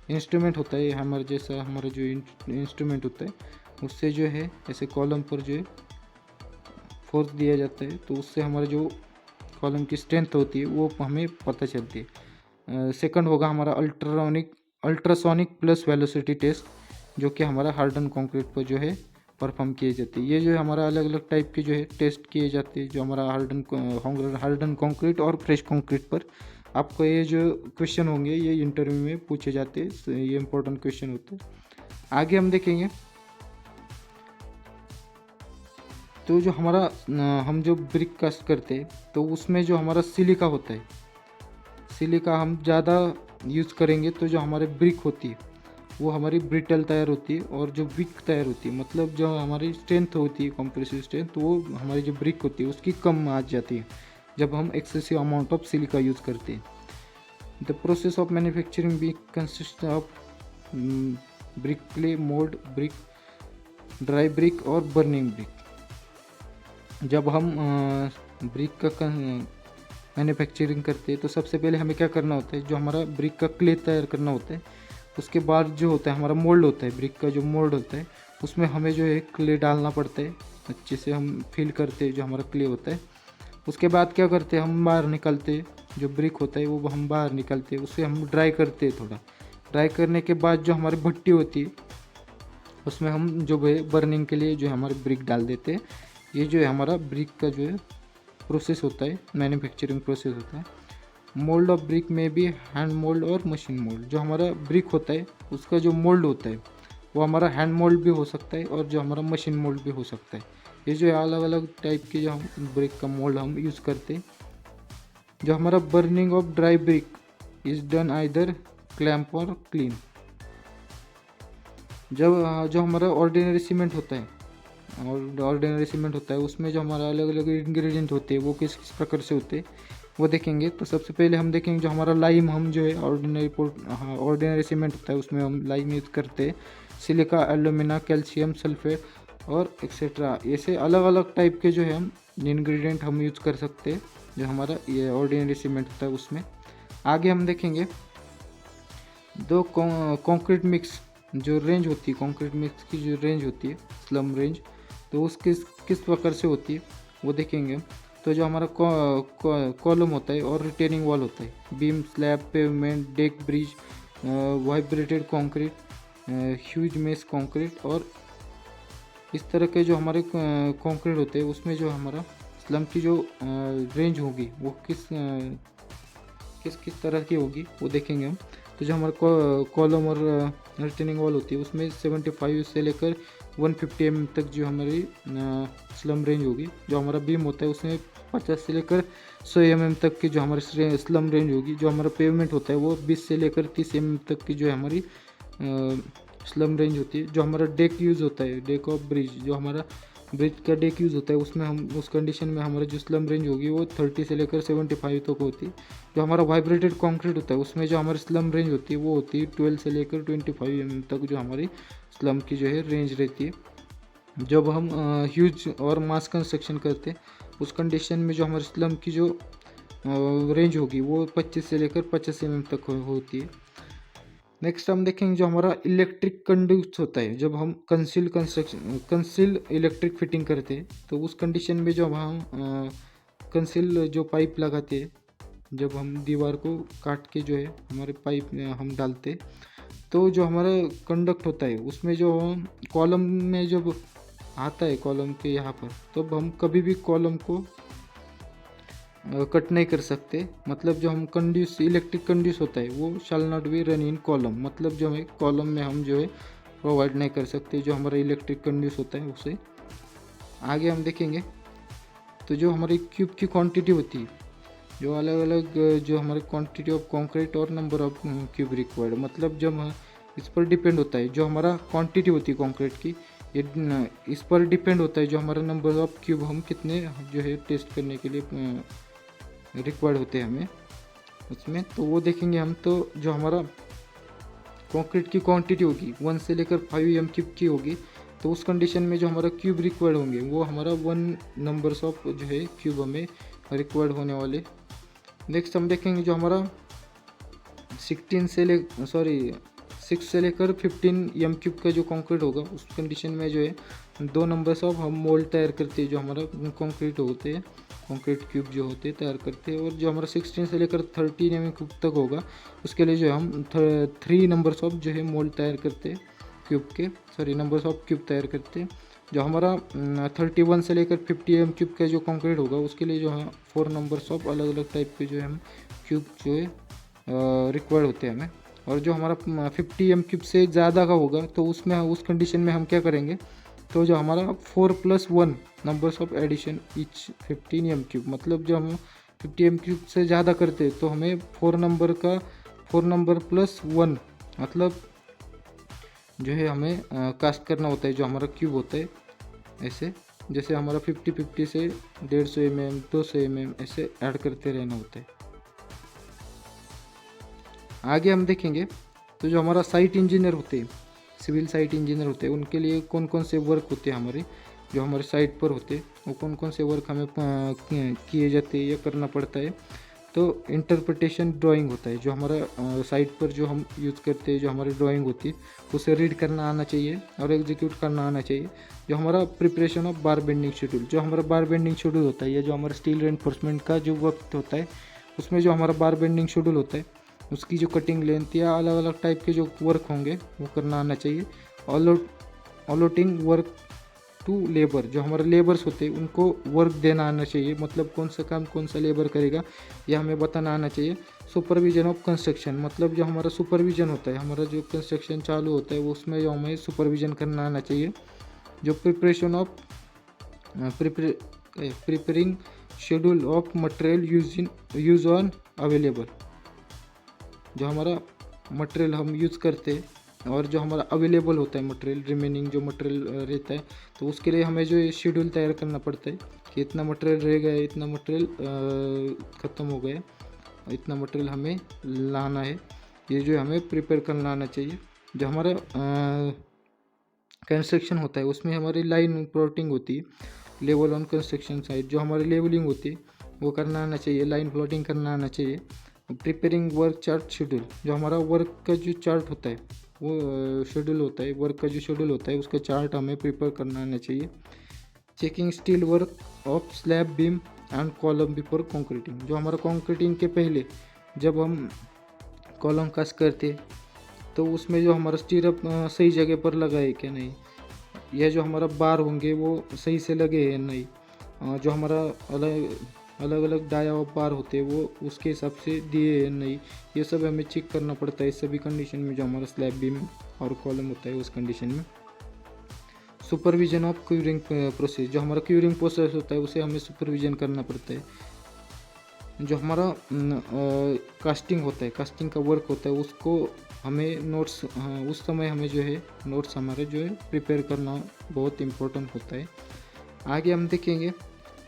इंस्ट्रूमेंट होता है हैमर जैसा, हमारा जो इंस्ट्रूमेंट होता है उससे जो है ऐसे कॉलम पर जो है फोर्स दिया जाता है, तो उससे हमारा जो कॉलम की स्ट्रेंथ होती है वो हमें पता चलती है। सेकंड होगा हमारा अल्ट्रासोनिक प्लस वेलोसिटी टेस्ट, जो कि हमारा हार्डन कंक्रीट पर जो है परफॉर्म किए जाते हैं। ये जो है हमारा अलग अलग टाइप के जो है टेस्ट किए जाते हैं, जो हमारा हार्डन कंक्रीट और फ्रेश कंक्रीट पर। आपको ये जो क्वेश्चन होंगे ये इंटरव्यू में पूछे जाते हैं, ये इंपॉर्टेंट क्वेश्चन होते हैं। आगे हम देखेंगे तो जो हमारा हम जो ब्रिक कास्ट करते हैं तो उसमें जो हमारा सिलिका होता है, सिलिका हम ज़्यादा यूज़ करेंगे तो जो हमारे ब्रिक होती है वो हमारी ब्रिटल तैयार होती है, और जो वीक तैयार होती है, मतलब जो हमारी स्ट्रेंथ होती है कंप्रेसिव स्ट्रेंथ, तो वो हमारी जो ब्रिक होती है उसकी कम आ जाती है जब हम excessive amount of silica use करते हैं। The process of manufacturing brick consist of brick clay, mould brick, dry brick और बर्निंग ब्रिक। जब हम ब्रिक का मैन्युफैक्चरिंग करते हैं तो सबसे पहले हमें क्या करना होता है, जो हमारा ब्रिक का क्ले तैयार करना होता है। उसके बाद जो होता है हमारा मोल्ड होता है, ब्रिक का जो मोल्ड होता है उसमें हमें जो है क्ले डालना पड़ता है, अच्छे से हम फिल करते हैं जो हमारा क्ले होता है। उसके बाद क्या करते हैं, हम बाहर निकालते हैं, जो ब्रिक होता है वो हम बाहर निकालते हैं, उसे हम ड्राई करते हैं। थोड़ा ड्राई करने के बाद जो हमारी भट्टी होती है उसमें हम जो है बर्निंग के लिए जो हमारे ब्रिक डाल देते हैं। ये जो है हमारा ब्रिक का जो है प्रोसेस होता है, मैन्युफैक्चरिंग प्रोसेस होता है। मोल्ड ऑफ ब्रिक में भी हैंड मोल्ड और मशीन मोल्ड। जो हमारा ब्रिक होता है उसका जो मोल्ड होता है वो हमारा हैंड मोल्ड भी हो सकता है और जो हमारा मशीन मोल्ड भी हो सकता है। ये जो है अलग अलग टाइप के जो हम ब्रिक का मोल्ड हम यूज़ करते हैं। जो हमारा burning of dry brick is done either clamp और क्लीन। जब जो हमारा ऑर्डिनरी सीमेंट होता है, और ऑर्डिनरी सीमेंट होता है उसमें जो हमारा अलग अलग इंग्रेडिएंट होते हैं वो किस किस प्रकार से होते हैं वो देखेंगे। तो सबसे पहले हम देखेंगे जो हमारा लाइम, हम जो है ऑर्डिनरी सीमेंट होता है उसमें हम लाइम यूज़ करते हैं। सिलिका, एल्यूमिना, कैल्शियम सल्फेट और एक्सेट्रा, ऐसे अलग अलग टाइप के जो है हम इंग्रेडिएंट हम यूज़ कर सकते हैं जो हमारा ये ऑर्डिनरी सीमेंट होता है उसमें। आगे हम देखेंगे दो कंक्रीट मिक्स जो रेंज होती है, कंक्रीट मिक्स की जो रेंज होती है स्लम रेंज, तो उस किस प्रकार से होती है वो देखेंगे। तो जो हमारा कॉलम होता है और रिटेनिंग वॉल होता है, beam, slab, pavement, deck, bridge, vibrated concrete, huge mess concrete, और इस तरह के जो हमारे कंक्रीट होते हैं उसमें जो हमारा स्लम की जो रेंज होगी वो किस तरह की होगी वो देखेंगे हम। तो जो हमारा कॉलम और रिटेनिंग वॉल होती है उसमें 75 से लेकर 150 mm तक जो हमारी स्लम रेंज होगी। जो हमारा बीम होता है उसमें 50 से लेकर 100 mm तक की जो हमारी स्लम रेंज होगी। जो हमारा पेवमेंट होता है वो 20 से लेकर 30 mm तक की जो है हमारी स्लम रेंज होती है। जो हमारा डेक यूज़ होता है, डेक ऑफ ब्रिज, जो हमारा ब्रिज का डेक यूज़ होता है उसमें हम उस कंडीशन में हमारा जो स्लम रेंज होगी वो 30 से लेकर 75 तक होती है। जो हमारा वाइब्रेटेड कंक्रीट होता है उसमें जो हमारी स्लम रेंज होती है वो होती है 12 से लेकर 25 mm तक जो हमारी स्लम की जो है रेंज रहती है। जब हम ह्यूज और मास कंस्ट्रक्शन करते हैं उस कंडीशन में जो हमारी स्लम की जो रेंज होगी वो 25 से लेकर 50 mm तक होती है। नेक्स्ट हम देखेंगे जो हमारा इलेक्ट्रिक कंडक्ट होता है, जब हम कंसील इलेक्ट्रिक फिटिंग करते हैं तो उस कंडीशन में जब हम कंसील जो पाइप लगाते हैं, जब हम दीवार को काट के जो है हमारे पाइप हम डालते हैं, तो जो हमारा कंडक्ट होता है उसमें जो कॉलम में जब आता है कॉलम के यहाँ पर, तो हम कभी भी कॉलम को कट नहीं कर सकते। मतलब जो हम कंड्यूस इलेक्ट्रिक कंड्यूस होता है वो शाल not be run in column, मतलब जो है कॉलम में हम जो है प्रोवाइड नहीं कर सकते जो हमारा इलेक्ट्रिक कंड्यूस होता है उसे। आगे हम देखेंगे तो जो हमारी क्यूब की क्वांटिटी होती है, जो अलग अलग जो हमारे क्वांटिटी ऑफ कंक्रीट और नंबर ऑफ क्यूब रिक्वायर्ड, मतलब जब इस पर डिपेंड होता है जो हमारा क्वांटिटी होती है कंक्रीट की, ये इस पर डिपेंड होता है जो हमारा नंबर ऑफ क्यूब हम कितने जो है टेस्ट करने के लिए रिक्वायर्ड होते हैं हमें उसमें। तो वो देखेंगे हम। तो जो हमारा कंक्रीट की क्वांटिटी होगी 1 से लेकर 5 m³ की होगी, तो उस कंडीशन में जो हमारा क्यूब रिक्वायर्ड होंगे वो हमारा 1 नंबर्स ऑफ जो है क्यूब हमें रिक्वायर्ड होने वाले। नेक्स्ट हम देखेंगे जो हमारा 6 से लेकर 15 m³ का जो कंक्रीट होगा उस कंडीशन में जो है 2 नंबर्स ऑफ हम मोल्ड तैयार करते हैं जो हमारा कंक्रीट होते हैं, कंक्रीट क्यूब जो होते हैं तैयार करते हैं। और जो हमारा 16 से लेकर 13 m³ तक होगा उसके लिए जो हम 3 नंबर्स ऑफ जो है मोल्ड तैयार करते हैं क्यूब के, नंबर्स ऑफ क्यूब तैयार करते हैं। जो हमारा 31 से लेकर 50 m³ का जो कंक्रीट होगा उसके लिए जो है 4 नंबर्स ऑफ अलग अलग टाइप के जो है हम क्यूब जो है रिक्वायर्ड होते हैं हमें। और जो हमारा 50 m³ से ज़्यादा का होगा तो उसमें उस कंडीशन में हम क्या करेंगे, तो जो हमारा 4+1 numbers of addition each 15 m³, मतलब जो हम 50 m³ से ज़्यादा करते हैं तो हमें 4 नंबर प्लस 1 मतलब जो है हमें कास्ट करना होता है जो हमारा क्यूब होता है। ऐसे जैसे हमारा 50 से 150 mm 200 mm ऐसे ऐड करते रहना होता है। आगे हम देखेंगे तो जो हमारा साइट इंजीनियर होते हैं, सिविल साइट इंजीनियर होते हैं, उनके लिए कौन कौन से वर्क होते हैं हमारे जो हमारे साइट पर होते हैं, वो कौन कौन से वर्क हमें किए जाते हैं या करना पड़ता है। तो इंटरप्रिटेशन ड्राइंग होता है जो हमारा साइट पर जो हम यूज़ करते हैं, जो हमारी ड्राइंग होती है उसे रीड करना आना चाहिए और एग्जीक्यूट करना आना चाहिए। जो हमारा preparation of bar bending schedule, जो हमारा बार बेंडिंग शेड्यूल होता है या जो हमारा स्टील रेनफोर्समेंट का जो वक्त होता है उसमें जो हमारा बार बेंडिंग शेड्यूल होता है उसकी जो कटिंग लेंथ या अलग अलग टाइप के जो वर्क होंगे वो करना आना चाहिए। अलॉटिंग वर्क टू लेबर, जो हमारे लेबर्स होते हैं उनको वर्क देना आना चाहिए, मतलब कौन सा काम कौन सा लेबर करेगा यह हमें बताना आना चाहिए। सुपरविजन ऑफ कंस्ट्रक्शन, मतलब जो हमारा सुपरविजन होता है, हमारा जो कंस्ट्रक्शन चालू होता है वो उसमें जो हमें सुपरविजन करना आना चाहिए। जो preparation of preparing schedule of material use on available, जो हमारा मटेरियल हम यूज़ करते हैं और जो हमारा अवेलेबल होता है मटेरियल, रिमेनिंग जो मटेरियल रहता है तो उसके लिए हमें जो शेड्यूल तैयार करना पड़ता है कि इतना मटेरियल रह गया, इतना मटेरियल ख़त्म हो गया, इतना मटेरियल हमें लाना है, ये जो हमें प्रिपेयर करना आना चाहिए। जो हमारा कंस्ट्रक्शन होता है उसमें हमारी लाइन प्लॉटिंग होती है, लेवल ऑन कंस्ट्रक्शन साइट, जो हमारी लेवलिंग होती है वो करना आना चाहिए, लाइन प्लॉटिंग करना आना चाहिए। प्रिपेयरिंग वर्क चार्ट शेड्यूल, जो हमारा वर्क का जो चार्ट होता है वो शेड्यूल होता है, वर्क का जो शेड्यूल होता है उसका चार्ट हमें प्रिपेयर करना आना चाहिए। Checking steel work of slab beam and column before concreting, जो हमारा कंक्रीटिंग के पहले जब हम कॉलम कास्ट करते तो उसमें जो हमारा स्टीरअप सही जगह पर लगा है क्या नहीं, यह जो हमारा बार होंगे वो सही से लगे हैं नहीं, जो हमारा अलग अलग डाया और बार होते हैं वो उसके हिसाब से दिए हैं नहीं, ये सब हमें चेक करना पड़ता है सभी कंडीशन में जो हमारा स्लैब बीम और कॉलम होता है उस कंडीशन में। सुपरविजन ऑफ क्यूरिंग प्रोसेस, जो हमारा क्यूरिंग प्रोसेस होता है उसे हमें सुपरविजन करना पड़ता है। जो हमारा कास्टिंग होता है, कास्टिंग का वर्क होता है उसको हमें नोट्स उस समय हमें जो है नोट्स हमारे जो है प्रिपेयर करना बहुत इम्पोर्टेंट होता है। आगे हम देखेंगे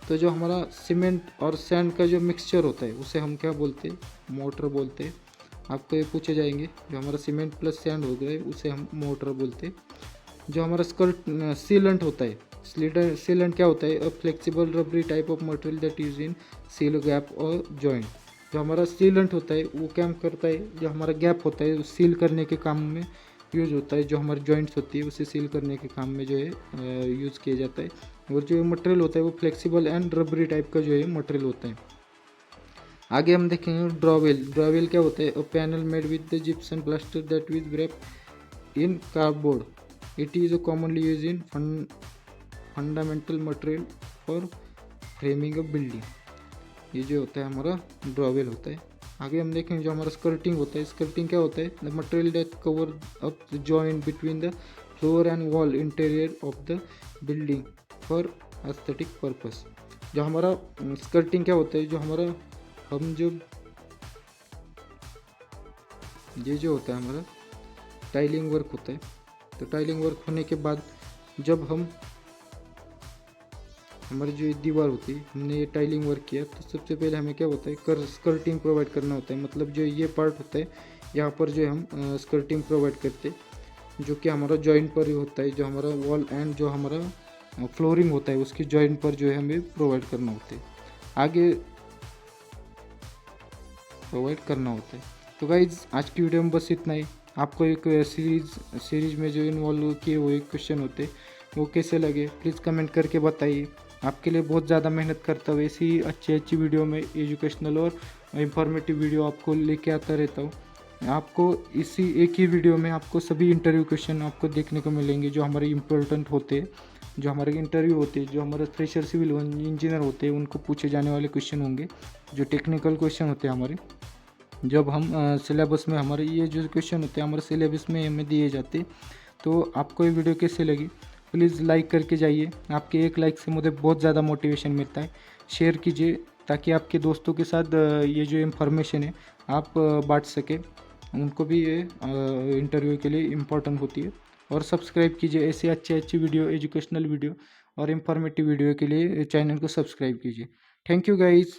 तो जो हमारा सीमेंट और सैंड का जो मिक्सचर होता है उसे हम क्या बोलते हैं, मोटर बोलते हैं। आपको ये पूछे जाएंगे, जो हमारा सीमेंट प्लस सैंड हो गया उसे हम मोटर बोलते हैं। जो हमारा सीलेंट होता है, सीलेंट क्या होता है, a flexible rubbery type of material that use in seal gap और जॉइंट। जो हमारा सीलेंट होता है वो क्या करता है, जो हमारा गैप होता है सील करने के काम में यूज़ होता है, जो हमारी जॉइंट्स होती है उसे सील करने के काम में जो है यूज़ किया जाता है। और जो मटेरियल होता है वो फ्लेक्सिबल एंड रबरी टाइप का जो है मटेरियल होता है। आगे हम देखेंगे ड्रॉवेल। ड्रॉवेल क्या होता है, a panel made with the gypsum plaster that which wrapped in cardboard, it is commonly use in fundamental material for framing a building, ये जो होता है हमारा ड्रॉवेल होता है। आगे हम देखेंगे जो हमारा स्कर्टिंग होता है। स्कर्टिंग क्या होता है? The material that cover up the joint between the floor and wall interior of the building for aesthetic purpose. जो हमारा स्कर्टिंग क्या होता है? जो हमारा हम जो ये जो होता है हमारा टाइलिंग वर्क होता है। तो टाइलिंग वर्क होने के बाद जब हम हमारी जो दीवार होती है, हमने ये टाइलिंग वर्क किया, तो सबसे पहले हमें क्या होता है? स्कर्टिंग प्रोवाइड करना होता है। मतलब जो ये पार्ट होता है यहाँ पर जो हम स्कर्टिंग प्रोवाइड करते हैं, जो कि हमारा जॉइंट पर ही होता है। जो हमारा वॉल एंड जो हमारा फ्लोरिंग होता है उसकी जॉइंट पर जो है हमें प्रोवाइड करना होता है, आगे प्रोवाइड करना होता है। तो गाइज आज की वीडियो में बस इतना ही। आपको एक सीरीज में जो इन्वॉल्व किए हुए क्वेश्चन होते वो कैसे लगे प्लीज़ कमेंट करके बताइए। आपके लिए बहुत ज़्यादा मेहनत करता हूँ, ऐसी अच्छी वीडियो में एजुकेशनल और इंफॉर्मेटिव वीडियो आपको लेके आता रहता हूँ। आपको इसी एक ही वीडियो में आपको सभी इंटरव्यू क्वेश्चन आपको देखने को मिलेंगे जो हमारे इम्पोर्टेंट होते हैं, जो हमारे इंटरव्यू होते हैं, जो हमारे फ्रेशर सिविल इंजीनियर होते हैं उनको पूछे जाने वाले क्वेश्चन होंगे, जो टेक्निकल क्वेश्चन होते हैं हमारे। जब हम सिलेबस में हमारे ये जो क्वेश्चन होते हैं हमारे सिलेबस में हमें दिए जाते। तो आपको ये वीडियो कैसे लगी प्लीज़ लाइक करके जाइए। आपके एक लाइक से मुझे बहुत ज़्यादा मोटिवेशन मिलता है। शेयर कीजिए ताकि आपके दोस्तों के साथ ये जो इन्फॉर्मेशन है आप बांट सके, उनको भी ये इंटरव्यू के लिए इम्पोर्टेंट होती है। और सब्सक्राइब कीजिए ऐसे अच्छे वीडियो, एजुकेशनल वीडियो और इन्फॉर्मेटिव वीडियो के लिए चैनल को सब्सक्राइब कीजिए। Thank you guys.